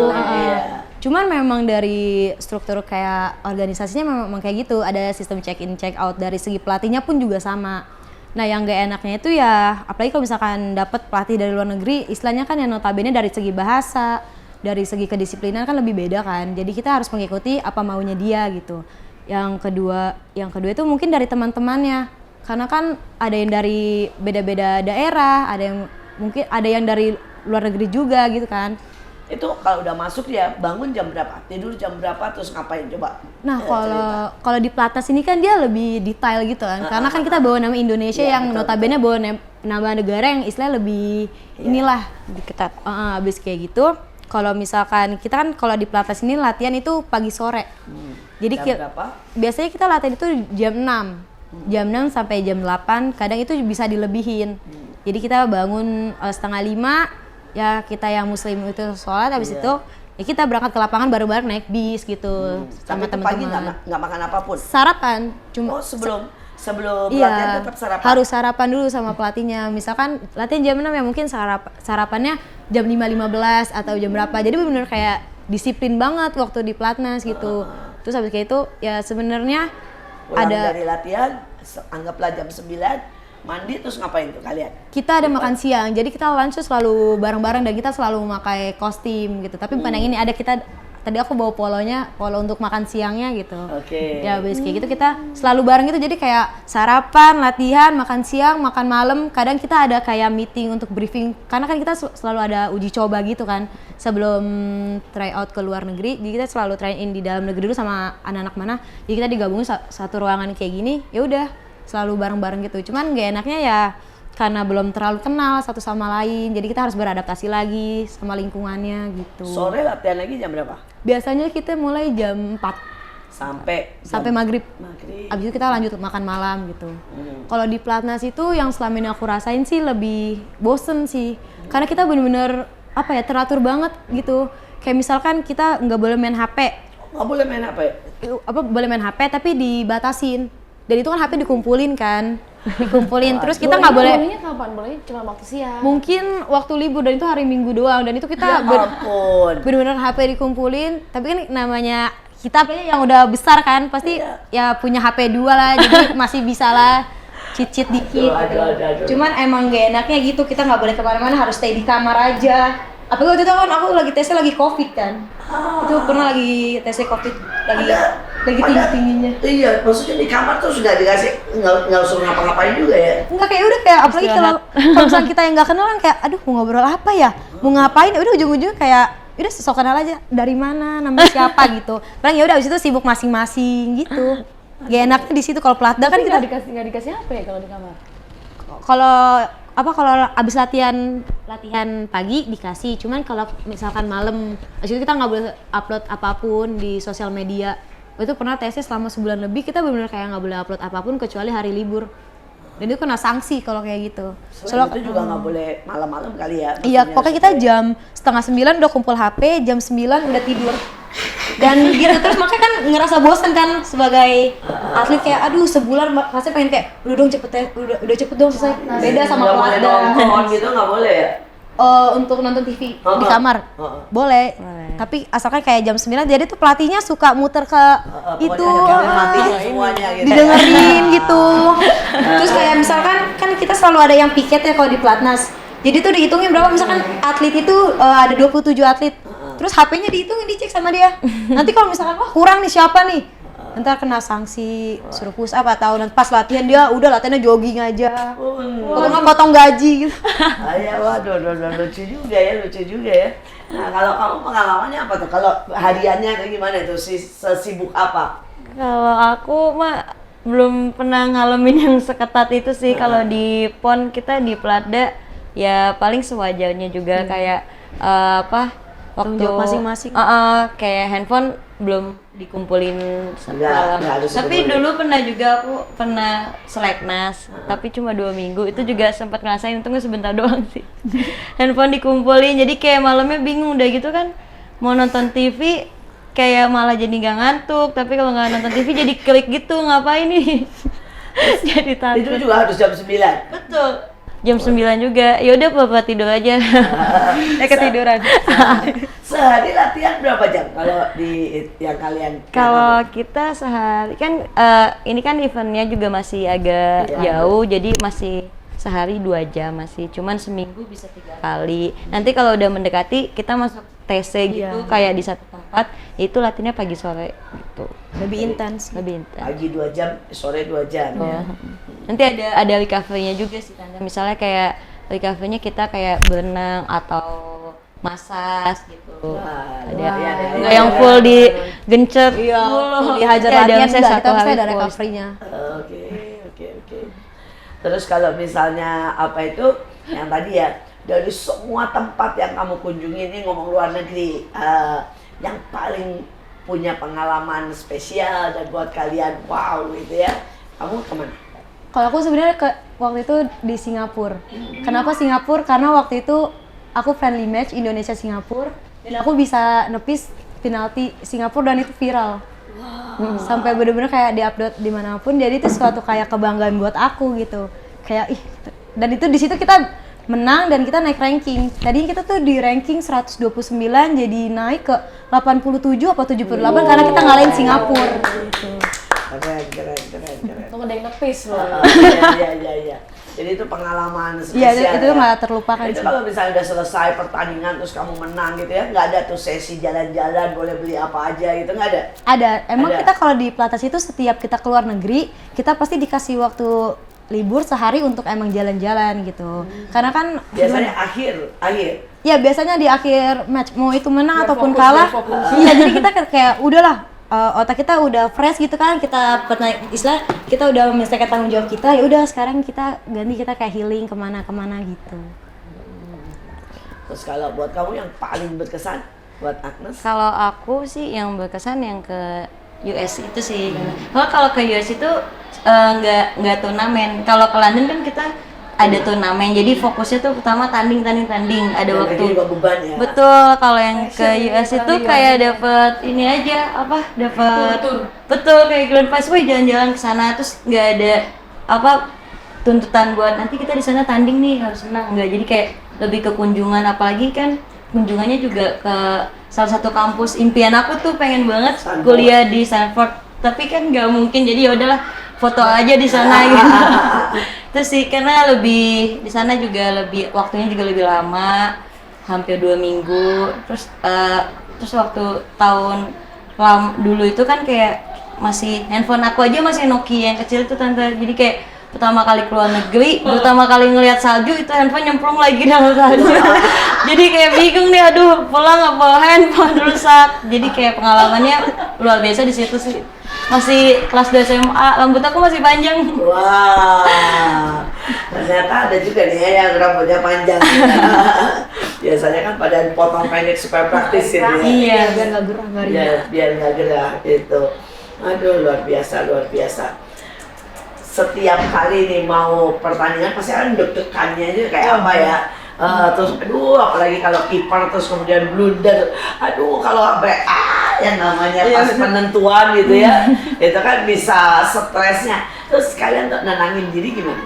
Cuman memang dari struktur kayak organisasinya memang kayak gitu, ada sistem check in check out, dari segi pelatihnya pun juga sama. Nah yang gak enaknya itu ya, apalagi kalau misalkan dapat pelatih dari luar negeri, istilahnya kan yang notabene dari segi bahasa, dari segi kedisiplinan kan lebih beda kan. Jadi kita harus mengikuti apa maunya dia gitu. Yang kedua itu mungkin dari teman-temannya, karena kan ada yang dari beda-beda daerah, ada yang dari luar negeri juga gitu kan. Itu kalau udah masuk ya bangun jam berapa, tidur jam berapa, terus ngapain coba? Nah kalau di Pelatnas ini kan dia lebih detail gitu kan, karena kan kita bawa nama Indonesia yang notabene bawa nama negara yang istilahnya lebih inilah lebih ketat. Abis kayak gitu, kalau misalkan kita kan kalau di Pelatnas ini latihan itu pagi sore. Jadi biasanya kita latihan itu jam 6. Jam 6 sampai jam 8, kadang itu bisa dilebihin. Jadi kita bangun 4:30, ya kita yang muslim itu sholat, habis itu ya kita berangkat ke lapangan bareng-bareng naik bis gitu sama teman-teman. Pagi nggak makan apapun? Sarapan, cuma sebelum latihan tetap sarapan? Harus sarapan dulu sama pelatihnya. Misalkan latihan jam 6 ya mungkin sarapannya jam 5.15 atau jam berapa. Jadi benar-benar kayak disiplin banget waktu di Pelatnas gitu. Terus habis kayak itu ya sebenarnya dari latihan, anggaplah jam 9, mandi, terus ngapain tuh kalian? Kita ada makan siang, jadi kita lunch selalu bareng-bareng dan kita selalu memakai kostum gitu. Tapi bukan yang ini, tadi aku bawa polo untuk makan siangnya gitu. Ya habis kayak gitu kita selalu bareng itu, jadi kayak sarapan, latihan, makan siang, makan malam. Kadang kita ada kayak meeting untuk briefing, karena kan kita selalu ada uji coba gitu kan sebelum try out ke luar negeri. Jadi kita selalu try in di dalam negeri dulu sama anak-anak mana. Jadi kita digabungin satu ruangan kayak gini, ya udah selalu bareng-bareng gitu. Cuman gak enaknya ya karena belum terlalu kenal satu sama lain, jadi kita harus beradaptasi lagi sama lingkungannya gitu. Sore latihan lagi jam berapa? Biasanya kita mulai jam 4 sampai maghrib. Abis itu kita lanjut makan malam gitu. Kalau di Pelatnas itu yang selama ini aku rasain sih lebih bosen sih, karena kita bener-bener teratur banget gitu. Kayak misalkan kita nggak boleh main HP. Nggak boleh main HP? Boleh main HP tapi dibatasin. Dan itu kan HP dikumpulin kan, terus kita nggak boleh. Bolehnya kapan? Bolehnya cuma waktu siang. Mungkin waktu libur, dan itu hari Minggu doang, dan itu kita bener-bener HP dikumpulin. Tapi kan namanya kita yang udah besar kan, pasti ya punya HP 2 lah, jadi masih bisa lah cheat dikit. Cuman emang gak enaknya gitu, kita nggak boleh kemana-mana, harus stay di kamar aja. Apalagi waktu itu kan aku lagi tesnya lagi COVID kan. Itu pernah lagi tesnya COVID lagi tinggi-tingginya. Iya, maksudnya di kamar tuh sudah dikasih nggak usah ngapa-ngapain juga ya. Enggak, kayak udah kayak apalagi kalau misalnya kita yang nggak kenal kan kayak aduh mau ngobrol apa ya, mau ngapain, ya udah ujung-ujungnya kayak udah sok kenal aja dari mana, namanya siapa gitu. Paling ya udah abis itu sibuk masing-masing gitu. Gak enaknya di situ kalau pelatda kan Tapi kita nggak dikasih apa ya kalau di kamar? kalau abis latihan pagi dikasih, cuman kalau misalkan malam abis itu kita nggak boleh upload apapun di sosial media. Itu pernah tesnya selama sebulan lebih kita benar-benar kayak nggak boleh upload apapun kecuali hari libur, dan itu kena sanksi kalau kayak gitu. Selain itu juga nggak boleh malam-malam kali ya. Iya, maksudnya pokoknya kita jam 8:30 udah kumpul HP, jam 9 udah tidur. Dan gitu terus, makanya kan ngerasa bosan kan sebagai atlet, kayak aduh sebulan pasti pengen kayak udah dong cepet ya, udah cepet dong selesai. Beda sama nggak boleh pelatda. nongkrong gitu, nggak boleh ya. Untuk nonton TV di kamar boleh. Tapi asalkan kayak jam 9, jadi tuh pelatihnya suka muter ke itu matiin semuanya gitu. didengerin gitu. Terus kayak misalkan kan kita selalu ada yang piket ya kalau di Platnas. Jadi tuh dihitungin berapa, misalkan atlet itu ada 27 atlet. Terus HP-nya dihitungin, dicek sama dia. Nanti kalau misalkan wah kurang nih siapa nih? Ntar kena sanksi, suruh push up, atau nanti pas latihan dia udah latihannya jogging aja. Potong potong gaji gitu. Ya, waduh, lucu juga ya. Nah, kalau kamu pengalamannya apa tuh? Kalau hariannya kayak gimana tuh? Sesibuk apa? Kalau aku mah belum pernah ngalamin yang seketat itu sih. Kalau di PON kita di Platda ya paling sewajarnya juga kayak waktu jawab masing-masing. Kayak handphone belum dikumpulin Enggak semalam. harus Tapi dikumpulin. dulu pernah juga aku pernah seleknas, tapi cuma 2 minggu. Itu juga sempat ngerasain, untungnya sebentar doang sih. Handphone dikumpulin, jadi kayak malamnya bingung udah gitu kan. Mau nonton TV kayak malah jadi nggak ngantuk, tapi kalau nggak nonton TV jadi klik gitu, ngapain nih? Jadi takut. Itu juga harus jam 9. Betul. Jam 9 juga. Ya udah Bapak tidur aja. Ketiduran. Sehari latihan berapa jam kalau di yang kalian? Kalau kita sehari kan ini kan eventnya juga masih agak jauh, jadi masih sehari 2 jam masih. Cuman seminggu bisa 3 kali. Nanti kalau udah mendekati kita masuk TC gitu kayak di satu tempat, itu latihannya pagi sore gitu. Lebih intens. Lebih intens. Pagi 2 jam, sore 2 jam ya. Nanti ada recovery-nya juga sih Tante. Misalnya kayak recovery-nya kita kayak berenang atau masas gitu. Nggak yang full digencet. Dihajar Ya, latihan saya enggak, satu kita pasti hari ada full. recovery-nya. Oke. Terus kalau misalnya apa itu yang tadi ya, dari semua tempat yang kamu kunjungi ini, ngomong luar negeri, yang paling punya pengalaman spesial dan buat kalian wow gitu ya, kamu kemana? Kalau aku sebenarnya waktu itu di Singapura. Kenapa Singapura? Karena waktu itu aku friendly match Indonesia Singapura dan aku bisa nepis penalti Singapura dan itu viral. Sampai bener-bener kayak diupload dimanapun. Jadi itu suatu kayak kebanggaan buat aku gitu. Kayak dan itu di situ kita menang dan kita naik ranking. Tadi kita tuh di ranking 129 jadi naik ke 87 apa 78 karena kita ngalahin Singapura gitu. Keren. Itu ada yang nepis loh. Iya. Jadi itu pengalaman Iya, spesial. itu nggak terlupakan Itu sih. kalau misalnya udah selesai pertandingan terus kamu menang gitu ya, nggak ada tuh sesi jalan-jalan, boleh beli apa aja gitu, nggak ada? Ada. Emang Ada. kita kalau di Platas itu setiap kita keluar negeri, kita pasti dikasih waktu libur sehari untuk emang jalan-jalan gitu. Karena kan Biasanya akhir. ya biasanya di akhir match mau itu menang Biar ataupun fokus, kalah. biar fokus. Iya, jadi kita kayak udahlah otak kita udah fresh gitu kan, kita pernah istilah kita udah menyelesaikan tanggung jawab kita, ya udah sekarang kita ganti, kita kayak healing kemana gitu. Terus kalau buat kamu yang paling berkesan buat Agnes? Kalau aku sih yang berkesan yang ke US itu sih. Kalau ke US itu nggak turnamen. Kalau ke London kan kita ada turnamen. Jadi fokusnya tuh pertama tanding. Ada Dan waktu. ini juga beban ya. Betul. Kalau yang ke US itu kayak dapat ini aja dapat betul kayak Grand Prize, woi jalan-jalan ke sana terus nggak ada tuntutan buat nanti kita di sana tanding nih harus menang, nggak. Jadi kayak lebih ke kunjungan, apalagi kan kunjungannya juga ke salah satu kampus impian aku tuh, pengen banget kuliah di Stanford, tapi kan nggak mungkin, jadi ya udahlah foto aja di sana gitu. Terus sih karena lebih di sana juga lebih waktunya juga lebih lama, hampir 2 minggu. Terus waktu tahun dulu itu kan kayak masih handphone aku aja masih Nokia yang kecil itu tante, jadi kayak pertama kali keluar negeri, pertama kali ngelihat salju itu handphone nyemplung lagi dalam salju. Jadi kayak bingung nih, aduh pulang nggak bawa handphone rusak. Jadi kayak pengalamannya luar biasa di situ sih. Masih kelas 2 SMA, rambut aku masih panjang. Wah, ternyata ada juga nih ya yang rambutnya panjang. Biasanya kan pada potong pendek supaya praktis gitu ya. Iya. Biar nggak gerah, nggak ribet. Ya, biar nggak gerah itu. Aduh, luar biasa, luar biasa. Setiap kali nih mau pertandingan pasti kan deg-degannya aja kayak apa ya. Terus aduh, apalagi kalau kiper terus kemudian blunder, aduh kalau sampai yang namanya pas penentuan gitu ya, itu kan bisa stresnya. Terus kalian untuk nenangin diri gimana?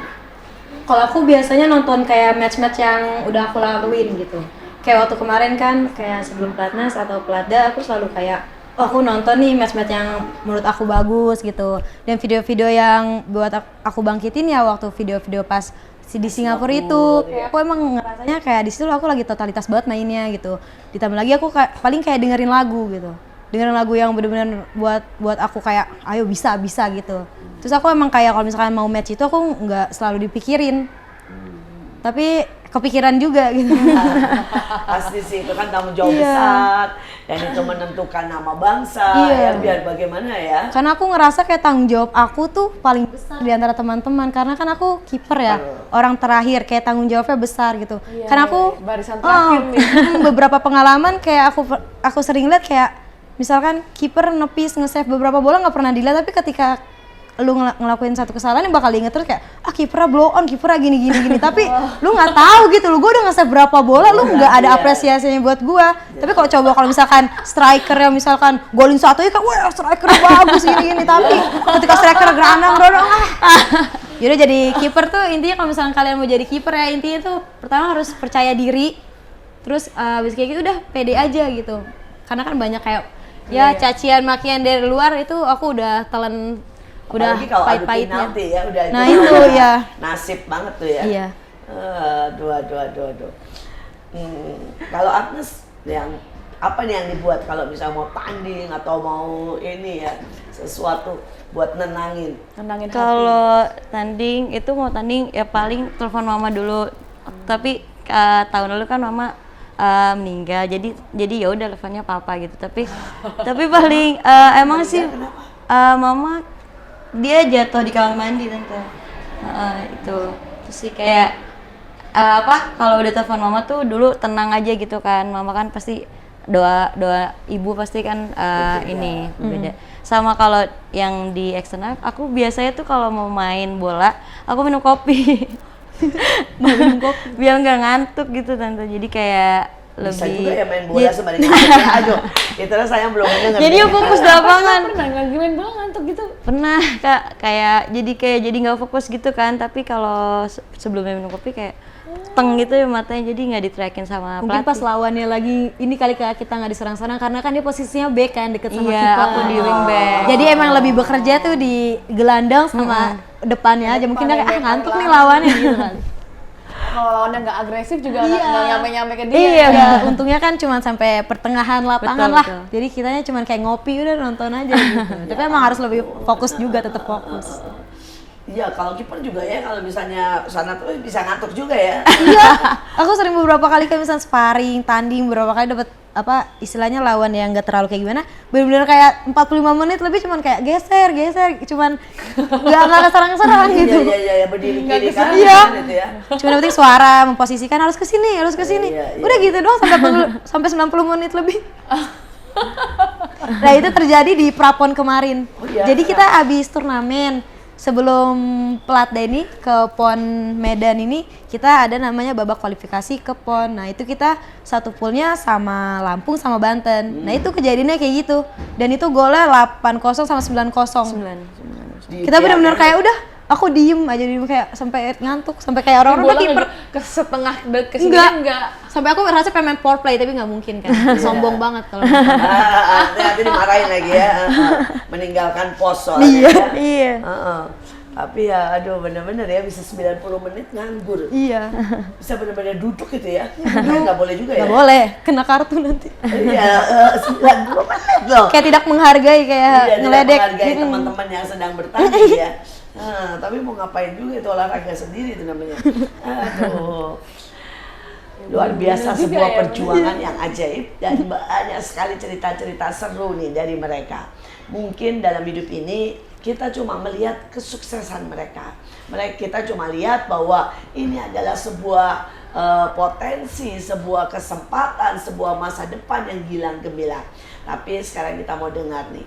Kalau aku biasanya nonton kayak match-match yang udah aku laluin gitu. Kayak waktu kemarin kan, kayak sebelum Platnas atau Platda, aku selalu kayak, oh aku nonton nih match-match yang menurut aku bagus gitu. Dan video-video yang buat aku bangkitin ya waktu video-video pas di Singapura itu. Kayak aku emang ngerasanya kayak di situ aku lagi totalitas banget mainnya gitu. Ditambah lagi aku paling kayak dengerin lagu gitu. Dengerin lagu yang bener-bener buat aku kayak ayo bisa gitu. Terus aku emang kayak kalau misalkan mau match itu aku nggak selalu dipikirin. Tapi kepikiran juga gitu. Pasti sih itu kan tanggung jawab besar dan itu menentukan nama bangsa ya biar bagaimana ya. Karena aku ngerasa kayak tanggung jawab aku tuh paling besar di antara teman-teman karena kan aku kiper ya, orang terakhir kayak tanggung jawabnya besar gitu. Karena aku barisan terakhir nih. beberapa pengalaman kayak aku sering lihat kayak misalkan kiper nepis nge-save beberapa bola nggak pernah dilihat, tapi ketika lu ngelakuin satu kesalahan yang bakal diinget terus kayak kipernya blow on, kipernya gini tapi lu nggak tahu gitu, lu gue udah nge-save berapa bola, lu nggak ada apresiasinya buat gua. Tapi kalau misalkan striker yang misalkan golin satu ya kan, wah striker bagus gini tapi ketika striker gerandang yaudah jadi kiper tuh intinya kalau misalkan kalian mau jadi kiper ya intinya tuh pertama harus percaya diri, terus abis kayak gitu udah pede aja gitu. Karena kan banyak kayak cacian makian dari luar itu aku udah telan. Udah pahit-pahitnya. Ya, udah nah itu ya nasib banget tuh ya. Iya. Aduh. Kalau Agnes yang apa nih yang dibuat kalau misalnya mau tanding atau mau ini ya sesuatu buat nenangin Nenangin Kalau tanding itu mau tanding ya paling telepon mama dulu. Tapi tahun lalu kan mama meninggal, jadi ya udah teleponnya papa gitu. Tapi paling emang sih mama dia jatuh di kamar mandi tante. Itu terus sih kayak kalau udah telepon mama tuh dulu tenang aja gitu kan. Mama kan pasti doa ibu pasti kan ini beda. Sama kalau yang di eksternal aku biasanya tuh kalau mau main bola aku minum kopi. Biar nggak ngantuk gitu tante. Jadi kayak bisa lebih juga ya main bola sembari ngantuk. Aduh, itu saya belum mendengar. jadi fokus di lapangan. Pernah nggak main bola ngantuk gitu? Pernah kak, kayak jadi nggak fokus gitu kan. Tapi kalau sebelumnya minum kopi kayak teng gitu ya matanya, jadi nggak diteriakin sama mungkin pelatih. pas lawannya lagi ini kali kita nggak diserang-serang karena kan dia posisinya back kan deket sama Iya, kiper. aku di wingback. Jadi emang lebih bekerja tuh di gelandang sama depannya aja. Mungkin dia kayak ngantuk nih belakang. lawannya gitu kali. Kalau lawannya nggak agresif juga nggak nyampe ke dia. Iya, udah, untungnya kan cuma sampai pertengahan lapangan Betul, lah. betul. Jadi kitanya cuma kayak ngopi udah nonton aja gitu. Tapi emang harus lebih fokus juga, tetap fokus. Iya, kalau kiper juga ya kalau misalnya sana tuh bisa ngantuk juga ya. Iya, aku sering beberapa kali kayak misalnya sparring, tanding beberapa kali dapat istilahnya lawan yang nggak terlalu kayak gimana, bener-bener kayak 45 menit lebih cuman kayak geser, cuman nggak keserang-serang gitu. Iya, berdiri kiri kan. Iya. Gitu ya. Cuma yang penting suara memposisikan harus ke sini. Iya. Udah gitu doang sampai 90 menit lebih. Nah, itu terjadi di Prapon kemarin. Oh, iya? Jadi kita habis turnamen. Sebelum Platda ini ke PON Medan ini kita ada namanya babak kualifikasi ke PON. Nah itu kita satu poolnya sama Lampung sama Banten. Nah itu kejadiannya kayak gitu. Dan itu golnya 8-0 sama 9-0. Kita benar-benar kayak udah aku diem kayak sampai ngantuk, sampai kayak orang-orang udah kiper ke setengah ke sini enggak. Sampai aku merasa pengen main power play tapi nggak mungkin kan. Sombong banget kalau. Nanti dimarahin lagi ya. Meninggalkan pos soalnya. Iya. Tapi ya aduh bener-bener ya bisa 90 menit nganggur. Iya. Bisa bener-bener duduk gitu ya. Nggak boleh juga ya. Nggak boleh, kena kartu nanti. Iya, 90 menit loh. Kayak tidak menghargai, kayak Iya, tidak ngeledek. menghargai teman-teman yang sedang bertanding ya. Tapi mau ngapain juga itu olahraga sendiri itu namanya. Aduh. Luar biasa sebuah perjuangan yang ajaib dan banyak sekali cerita-cerita seru nih dari mereka. Mungkin dalam hidup ini kita cuma melihat kesuksesan mereka. Kita cuma lihat bahwa ini adalah sebuah potensi, sebuah kesempatan, sebuah masa depan yang gilang gemilang. Tapi sekarang kita mau dengar nih,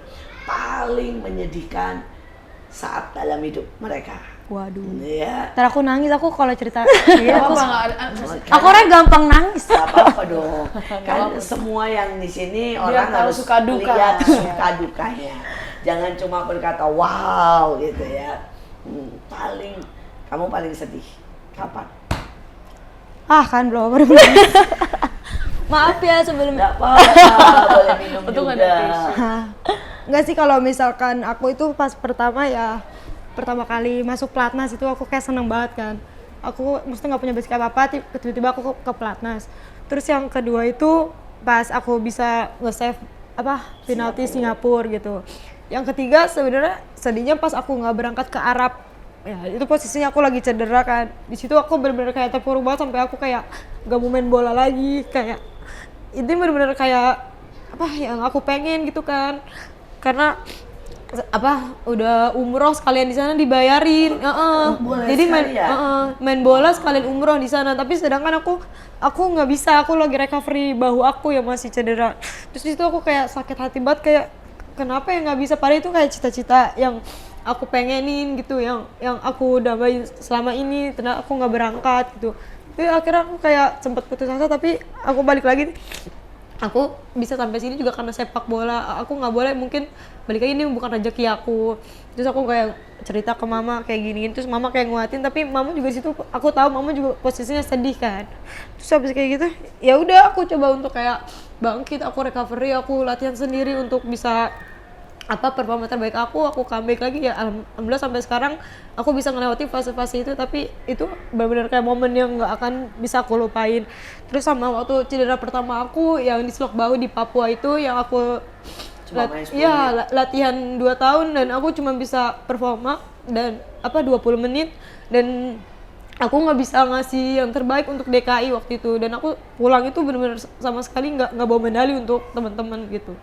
paling menyedihkan saat dalam hidup mereka. Waduh. Ya. Ntar aku nangis, aku kalau cerita. Iya, Aku orangnya gampang nangis. Gak apa-apa dong. Kan semua yang di sini orang tahu harus suka duka. lihat suka dukanya. Jangan cuma berkata wow gitu ya. Kamu paling sedih kapan? Kan belum. Maaf ya sebelumnya. Gak apa-apa, boleh minum Untung juga. ada tisu. Enggak sih, kalau misalkan aku itu pas pertama kali masuk pelatnas itu aku kayak seneng banget kan. Aku mesti nggak punya basic apa-apa, tiba-tiba aku ke pelatnas. Terus yang kedua itu pas aku bisa nge-save penalti Singapura gitu. Yang ketiga sebenarnya sedihnya pas aku nggak berangkat ke Arab. Ya itu posisinya aku lagi cedera kan. Di situ aku benar-benar kayak terpuruk banget sampai aku kayak nggak mau main bola lagi. Kayak ini benar-benar kayak yang aku pengen gitu kan. Karena udah umroh sekalian di sana dibayarin. Jadi main bola sekalian umroh di sana, tapi sedangkan aku nggak bisa, aku lagi recovery bahu aku yang masih cedera. Terus di situ aku kayak sakit hati banget, kayak kenapa ya nggak bisa, padahal itu kayak cita-cita yang aku pengenin gitu, yang aku dambain selama ini, ternyata aku nggak berangkat gitu. Tapi akhirnya aku kayak sempat putus asa, tapi aku balik lagi. Aku bisa sampai sini juga karena sepak bola. Aku nggak boleh mungkin balik lagi, ini bukan rezeki aku. Terus aku kayak cerita ke mama kayak gini, terus mama kayak nguatin, tapi mama juga situ aku tahu mama juga posisinya sedih kan. Terus habis kayak gitu ya udah aku coba untuk kayak bangkit, aku recovery, aku latihan sendiri untuk bisa performa terbaik aku comeback lagi ya. Alhamdulillah sampai sekarang aku bisa melewati fase-fase itu, tapi itu benar-benar kayak momen yang nggak akan bisa aku lupain. Terus sama waktu cedera pertama aku yang diselok bahu di Papua itu, yang aku latihan 2 tahun dan aku cuma bisa performa dan 20 menit, dan aku nggak bisa ngasih yang terbaik untuk DKI waktu itu, dan aku pulang itu benar-benar sama sekali nggak bawa medali untuk teman-teman gitu.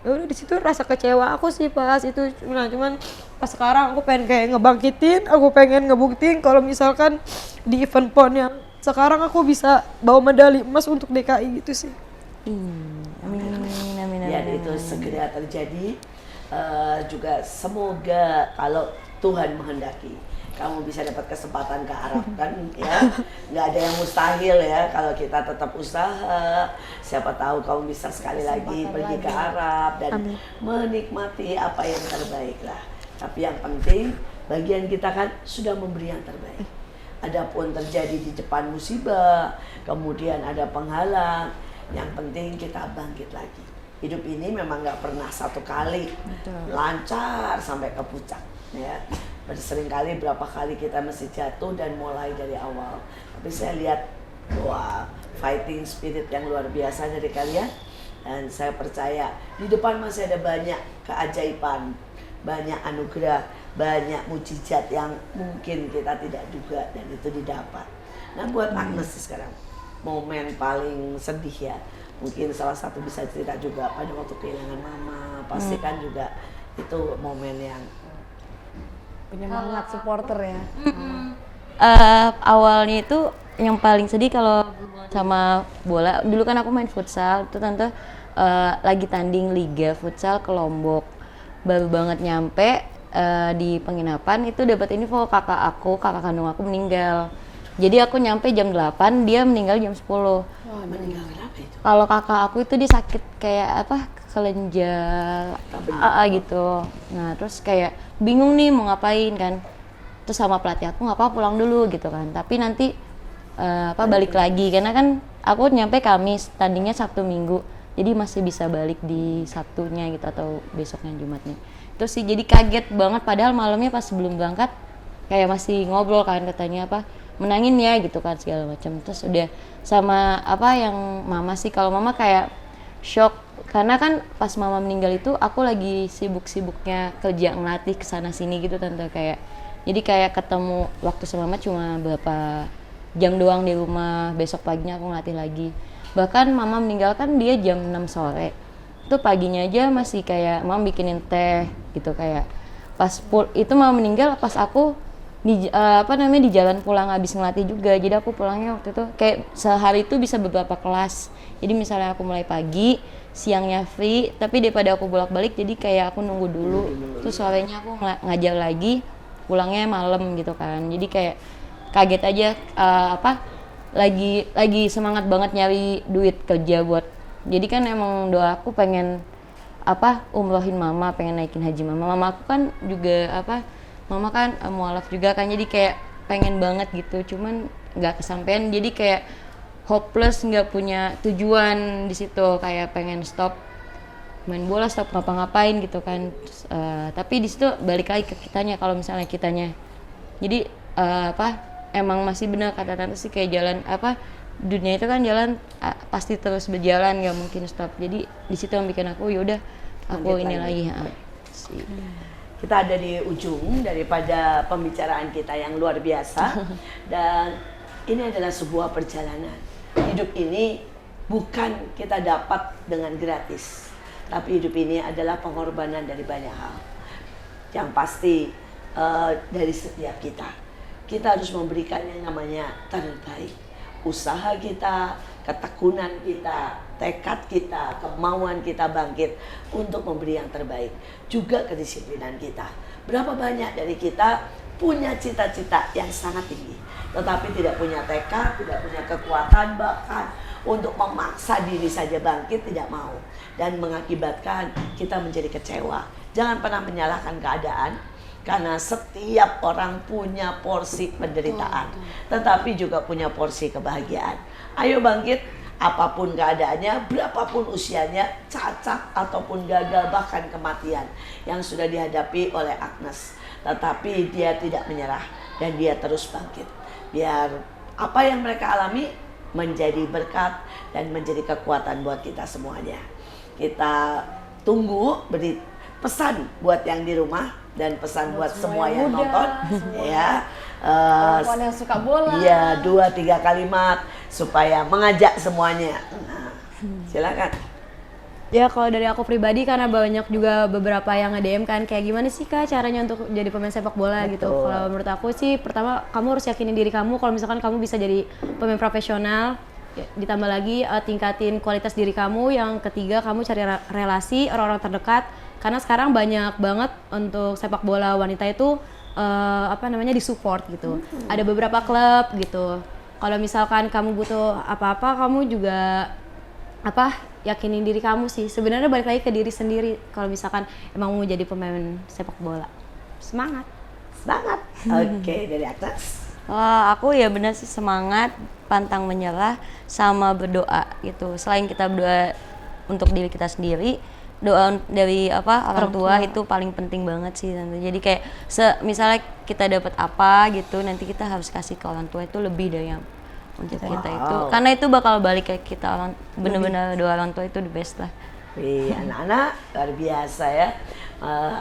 Ya udah di situ rasa kecewa aku sih pas itu. Cuman pas sekarang aku pengen kayak ngebangkitin, aku pengen ngebuktiin kalau misalkan di event PON yang sekarang aku bisa bawa medali emas untuk DKI gitu sih. Amin. Ya itu segera terjadi. Juga semoga kalau Tuhan menghendaki kamu bisa dapat kesempatan ke Arab kan ya, nggak ada yang mustahil ya kalau kita tetap usaha. Siapa tahu kamu bisa sekali lagi pergi ke Arab dan menikmati apa yang terbaik lah. Tapi yang penting bagian kita kan sudah memberi yang terbaik. Adapun terjadi di depan musibah, kemudian ada penghalang, yang penting kita bangkit lagi. Hidup ini memang nggak pernah satu kali lancar sampai ke puncak ya. Seringkali berapa kali kita mesti jatuh dan mulai dari awal. Tapi saya lihat fighting spirit yang luar biasa dari kalian, dan saya percaya di depan masih ada banyak keajaiban, banyak anugerah, banyak mujizat yang mungkin kita tidak duga dan itu didapat. Nah buat Agnes sekarang, momen paling sedih ya, mungkin salah satu bisa cerita juga pada waktu kehilangan mama, pasti kan juga itu momen yang penyemangat supporter ya. Awalnya itu yang paling sedih kalau sama bola. Dulu kan aku main futsal, itu tante lagi tanding liga futsal ke Lombok. Baru banget nyampe di penginapan itu dapat info kakak kandung aku meninggal. Jadi aku nyampe jam 8, dia meninggal jam 10. meninggal kenapa itu? Kalau kakak aku itu dia sakit kayak kelenjar gitu. Nah terus kayak bingung nih mau ngapain kan. Terus sama pelatih aku nggak apa-apa pulang dulu gitu kan. Tapi nanti balik lagi karena kan aku nyampe Kamis, tandingnya Sabtu Minggu. Jadi masih bisa balik di Sabtunya gitu atau besoknya Jumatnya. Terus sih jadi kaget banget padahal malamnya pas sebelum berangkat kayak masih ngobrol kan, katanya apa menangin ya gitu kan segala macam. Terus udah sama apa yang mama sih, kalau mama kayak shock karena kan pas mama meninggal itu aku lagi sibuk-sibuknya kerja ngelatih kesana sini gitu tante, kayak jadi kayak ketemu waktu sama mama cuma berapa jam doang di rumah, besok paginya aku ngelatih lagi. Bahkan mama meninggal kan dia jam 6 sore, itu paginya aja masih kayak mama bikinin teh gitu, kayak pas itu mama meninggal pas aku di di jalan pulang habis ngelatih juga. Jadi aku pulangnya waktu itu kayak sehari itu bisa beberapa kelas. Jadi misalnya aku mulai pagi, siangnya free, tapi daripada aku bolak-balik jadi kayak aku nunggu dulu. Terus sorenya aku ngajar lagi, pulangnya malam gitu kan. Jadi kayak kaget aja lagi semangat banget nyari duit kerja buat. Jadi kan emang doa aku pengen umrohin mama, pengen naikin haji mama. Mama aku kan juga mama kan mualaf juga kan, jadi kayak pengen banget gitu, cuman nggak kesampean. Jadi kayak hopeless, nggak punya tujuan di situ, kayak pengen stop main bola, stop ngapa-ngapain gitu kan. Terus, tapi di situ balik lagi ke kitanya, kalau misalnya kitanya jadi emang masih benar kata tante sih, kayak jalan dunia itu kan jalan pasti terus berjalan, nggak mungkin stop. Jadi di situ yang bikin aku yaudah aku Lanjut ini lagi. lagi. Kita ada di ujung daripada pembicaraan kita yang luar biasa. Dan ini adalah sebuah perjalanan. Hidup ini bukan kita dapat dengan gratis, tapi hidup ini adalah pengorbanan dari banyak hal. Yang pasti dari setiap kita harus memberikan yang namanya terbaik. Usaha kita, ketekunan kita, tekad kita, kemauan kita bangkit untuk memberi yang terbaik. Juga kedisiplinan kita. Berapa banyak dari kita punya cita-cita yang sangat tinggi, tetapi tidak punya tekad, tidak punya kekuatan, bahkan untuk memaksa diri saja bangkit tidak mau, dan mengakibatkan kita menjadi kecewa. Jangan pernah menyalahkan keadaan, karena setiap orang punya porsi penderitaan, tetapi juga punya porsi kebahagiaan. Ayo bangkit, apapun keadaannya, berapapun usianya, cacat ataupun gagal, bahkan kematian yang sudah dihadapi oleh Agnes. Tetapi dia tidak menyerah dan dia terus bangkit. Biar apa yang mereka alami menjadi berkat dan menjadi kekuatan buat kita semuanya. Kita tunggu beri pesan buat yang di rumah dan pesan buat semua yang muda, nonton ya. Perempuan yang suka bola. Iya, 2-3 kalimat supaya mengajak semuanya. Nah, silakan. Ya kalau dari aku pribadi, karena banyak juga beberapa yang nge-DM kan, kayak gimana sih Kak caranya untuk jadi pemain sepak bola gitu. Betul. Kalau menurut aku sih, pertama kamu harus yakinin diri kamu kalau misalkan kamu bisa jadi pemain profesional. Ditambah lagi tingkatin kualitas diri kamu. Yang ketiga, kamu cari relasi orang-orang terdekat, karena sekarang banyak banget untuk sepak bola wanita itu disupport gitu. Ada beberapa klub gitu. Kalau misalkan kamu butuh apa-apa, kamu juga yakinin diri kamu sih. Sebenarnya balik lagi ke diri sendiri. Kalau misalkan emang mau jadi pemain sepak bola, semangat. Semangat. Oke, dari atas. Aku ya benar sih, semangat, pantang menyerah, sama berdoa gitu. Selain kita berdoa untuk diri kita sendiri, doa dari orang tua itu paling penting banget sih tante. Jadi kayak misalnya kita dapat apa gitu, nanti kita harus kasih ke orang tua itu lebih dari yang untuk kita itu, karena itu bakal balik ke kita. Bener-bener doa orang tua itu the best lah. Wih, anak-anak luar biasa ya.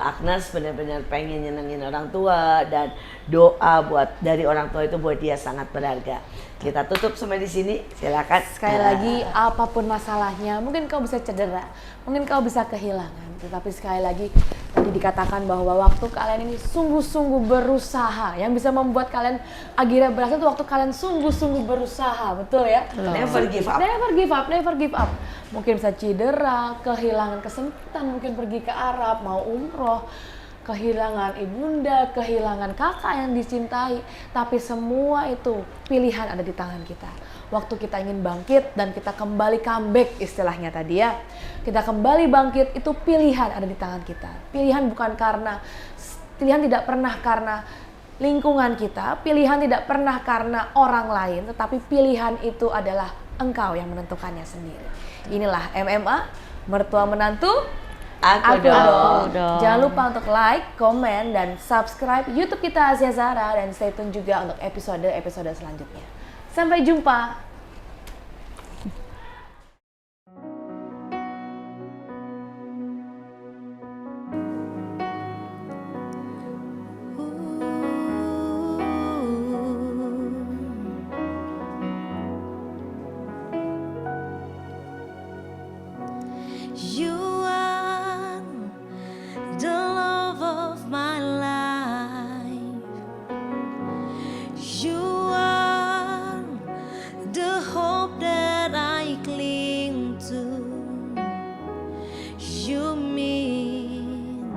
Agnes benar-benar pengen nyenengin orang tua, dan doa dari orang tua itu buat dia sangat berharga. Kita tutup sampai di sini. Silakan. Sekali lagi, apapun masalahnya, mungkin kau bisa cedera, mungkin kau bisa kehilangan, tetapi sekali lagi tadi dikatakan bahwa waktu kalian ini sungguh-sungguh berusaha. Yang bisa membuat kalian akhirnya berhasil itu waktu kalian sungguh-sungguh berusaha, betul ya? Never give up. Never give up, never give up. Mungkin bisa cedera, kehilangan kesempatan, mungkin pergi ke Arab, mau umroh, kehilangan ibunda, kehilangan kakak yang dicintai. Tapi semua itu pilihan ada di tangan kita. Waktu kita ingin bangkit dan kita kembali comeback istilahnya tadi ya. Kita kembali bangkit, itu pilihan ada di tangan kita. Pilihan tidak pernah karena lingkungan kita, pilihan tidak pernah karena orang lain, tetapi pilihan itu adalah engkau yang menentukannya sendiri. Inilah MMA, mertua menantu Aku Aku dong. dong. Jangan lupa untuk like, komen, dan subscribe YouTube kita Asia Zara dan stay tune juga untuk episode-episode selanjutnya. Sampai jumpa. You are the love of my life. You are the hope that I cling to. You mean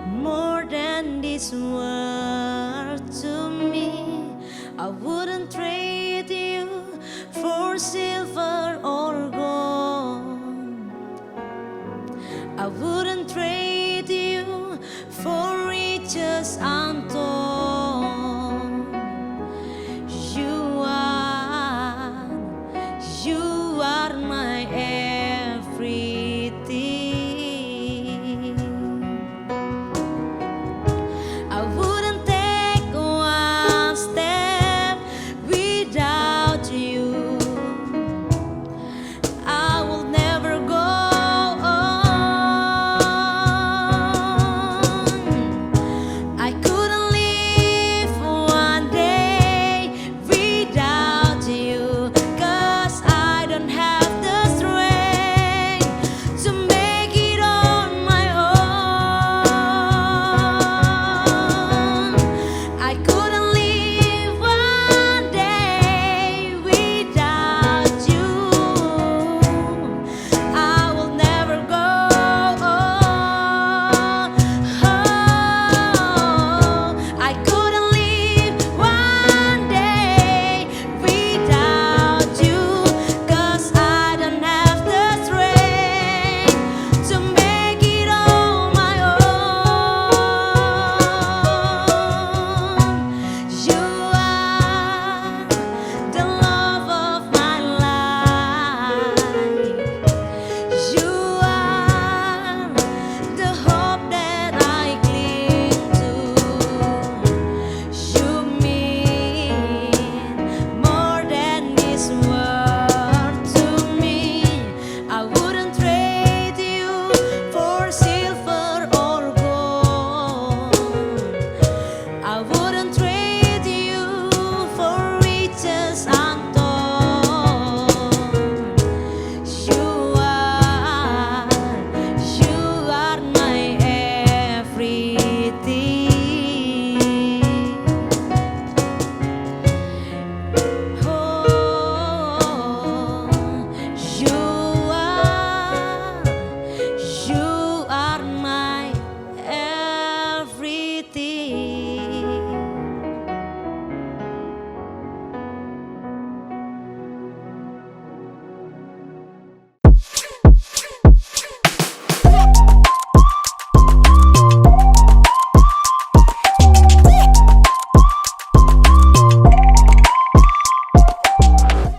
more than this world to me. I wouldn't trade you for silver or gold. I would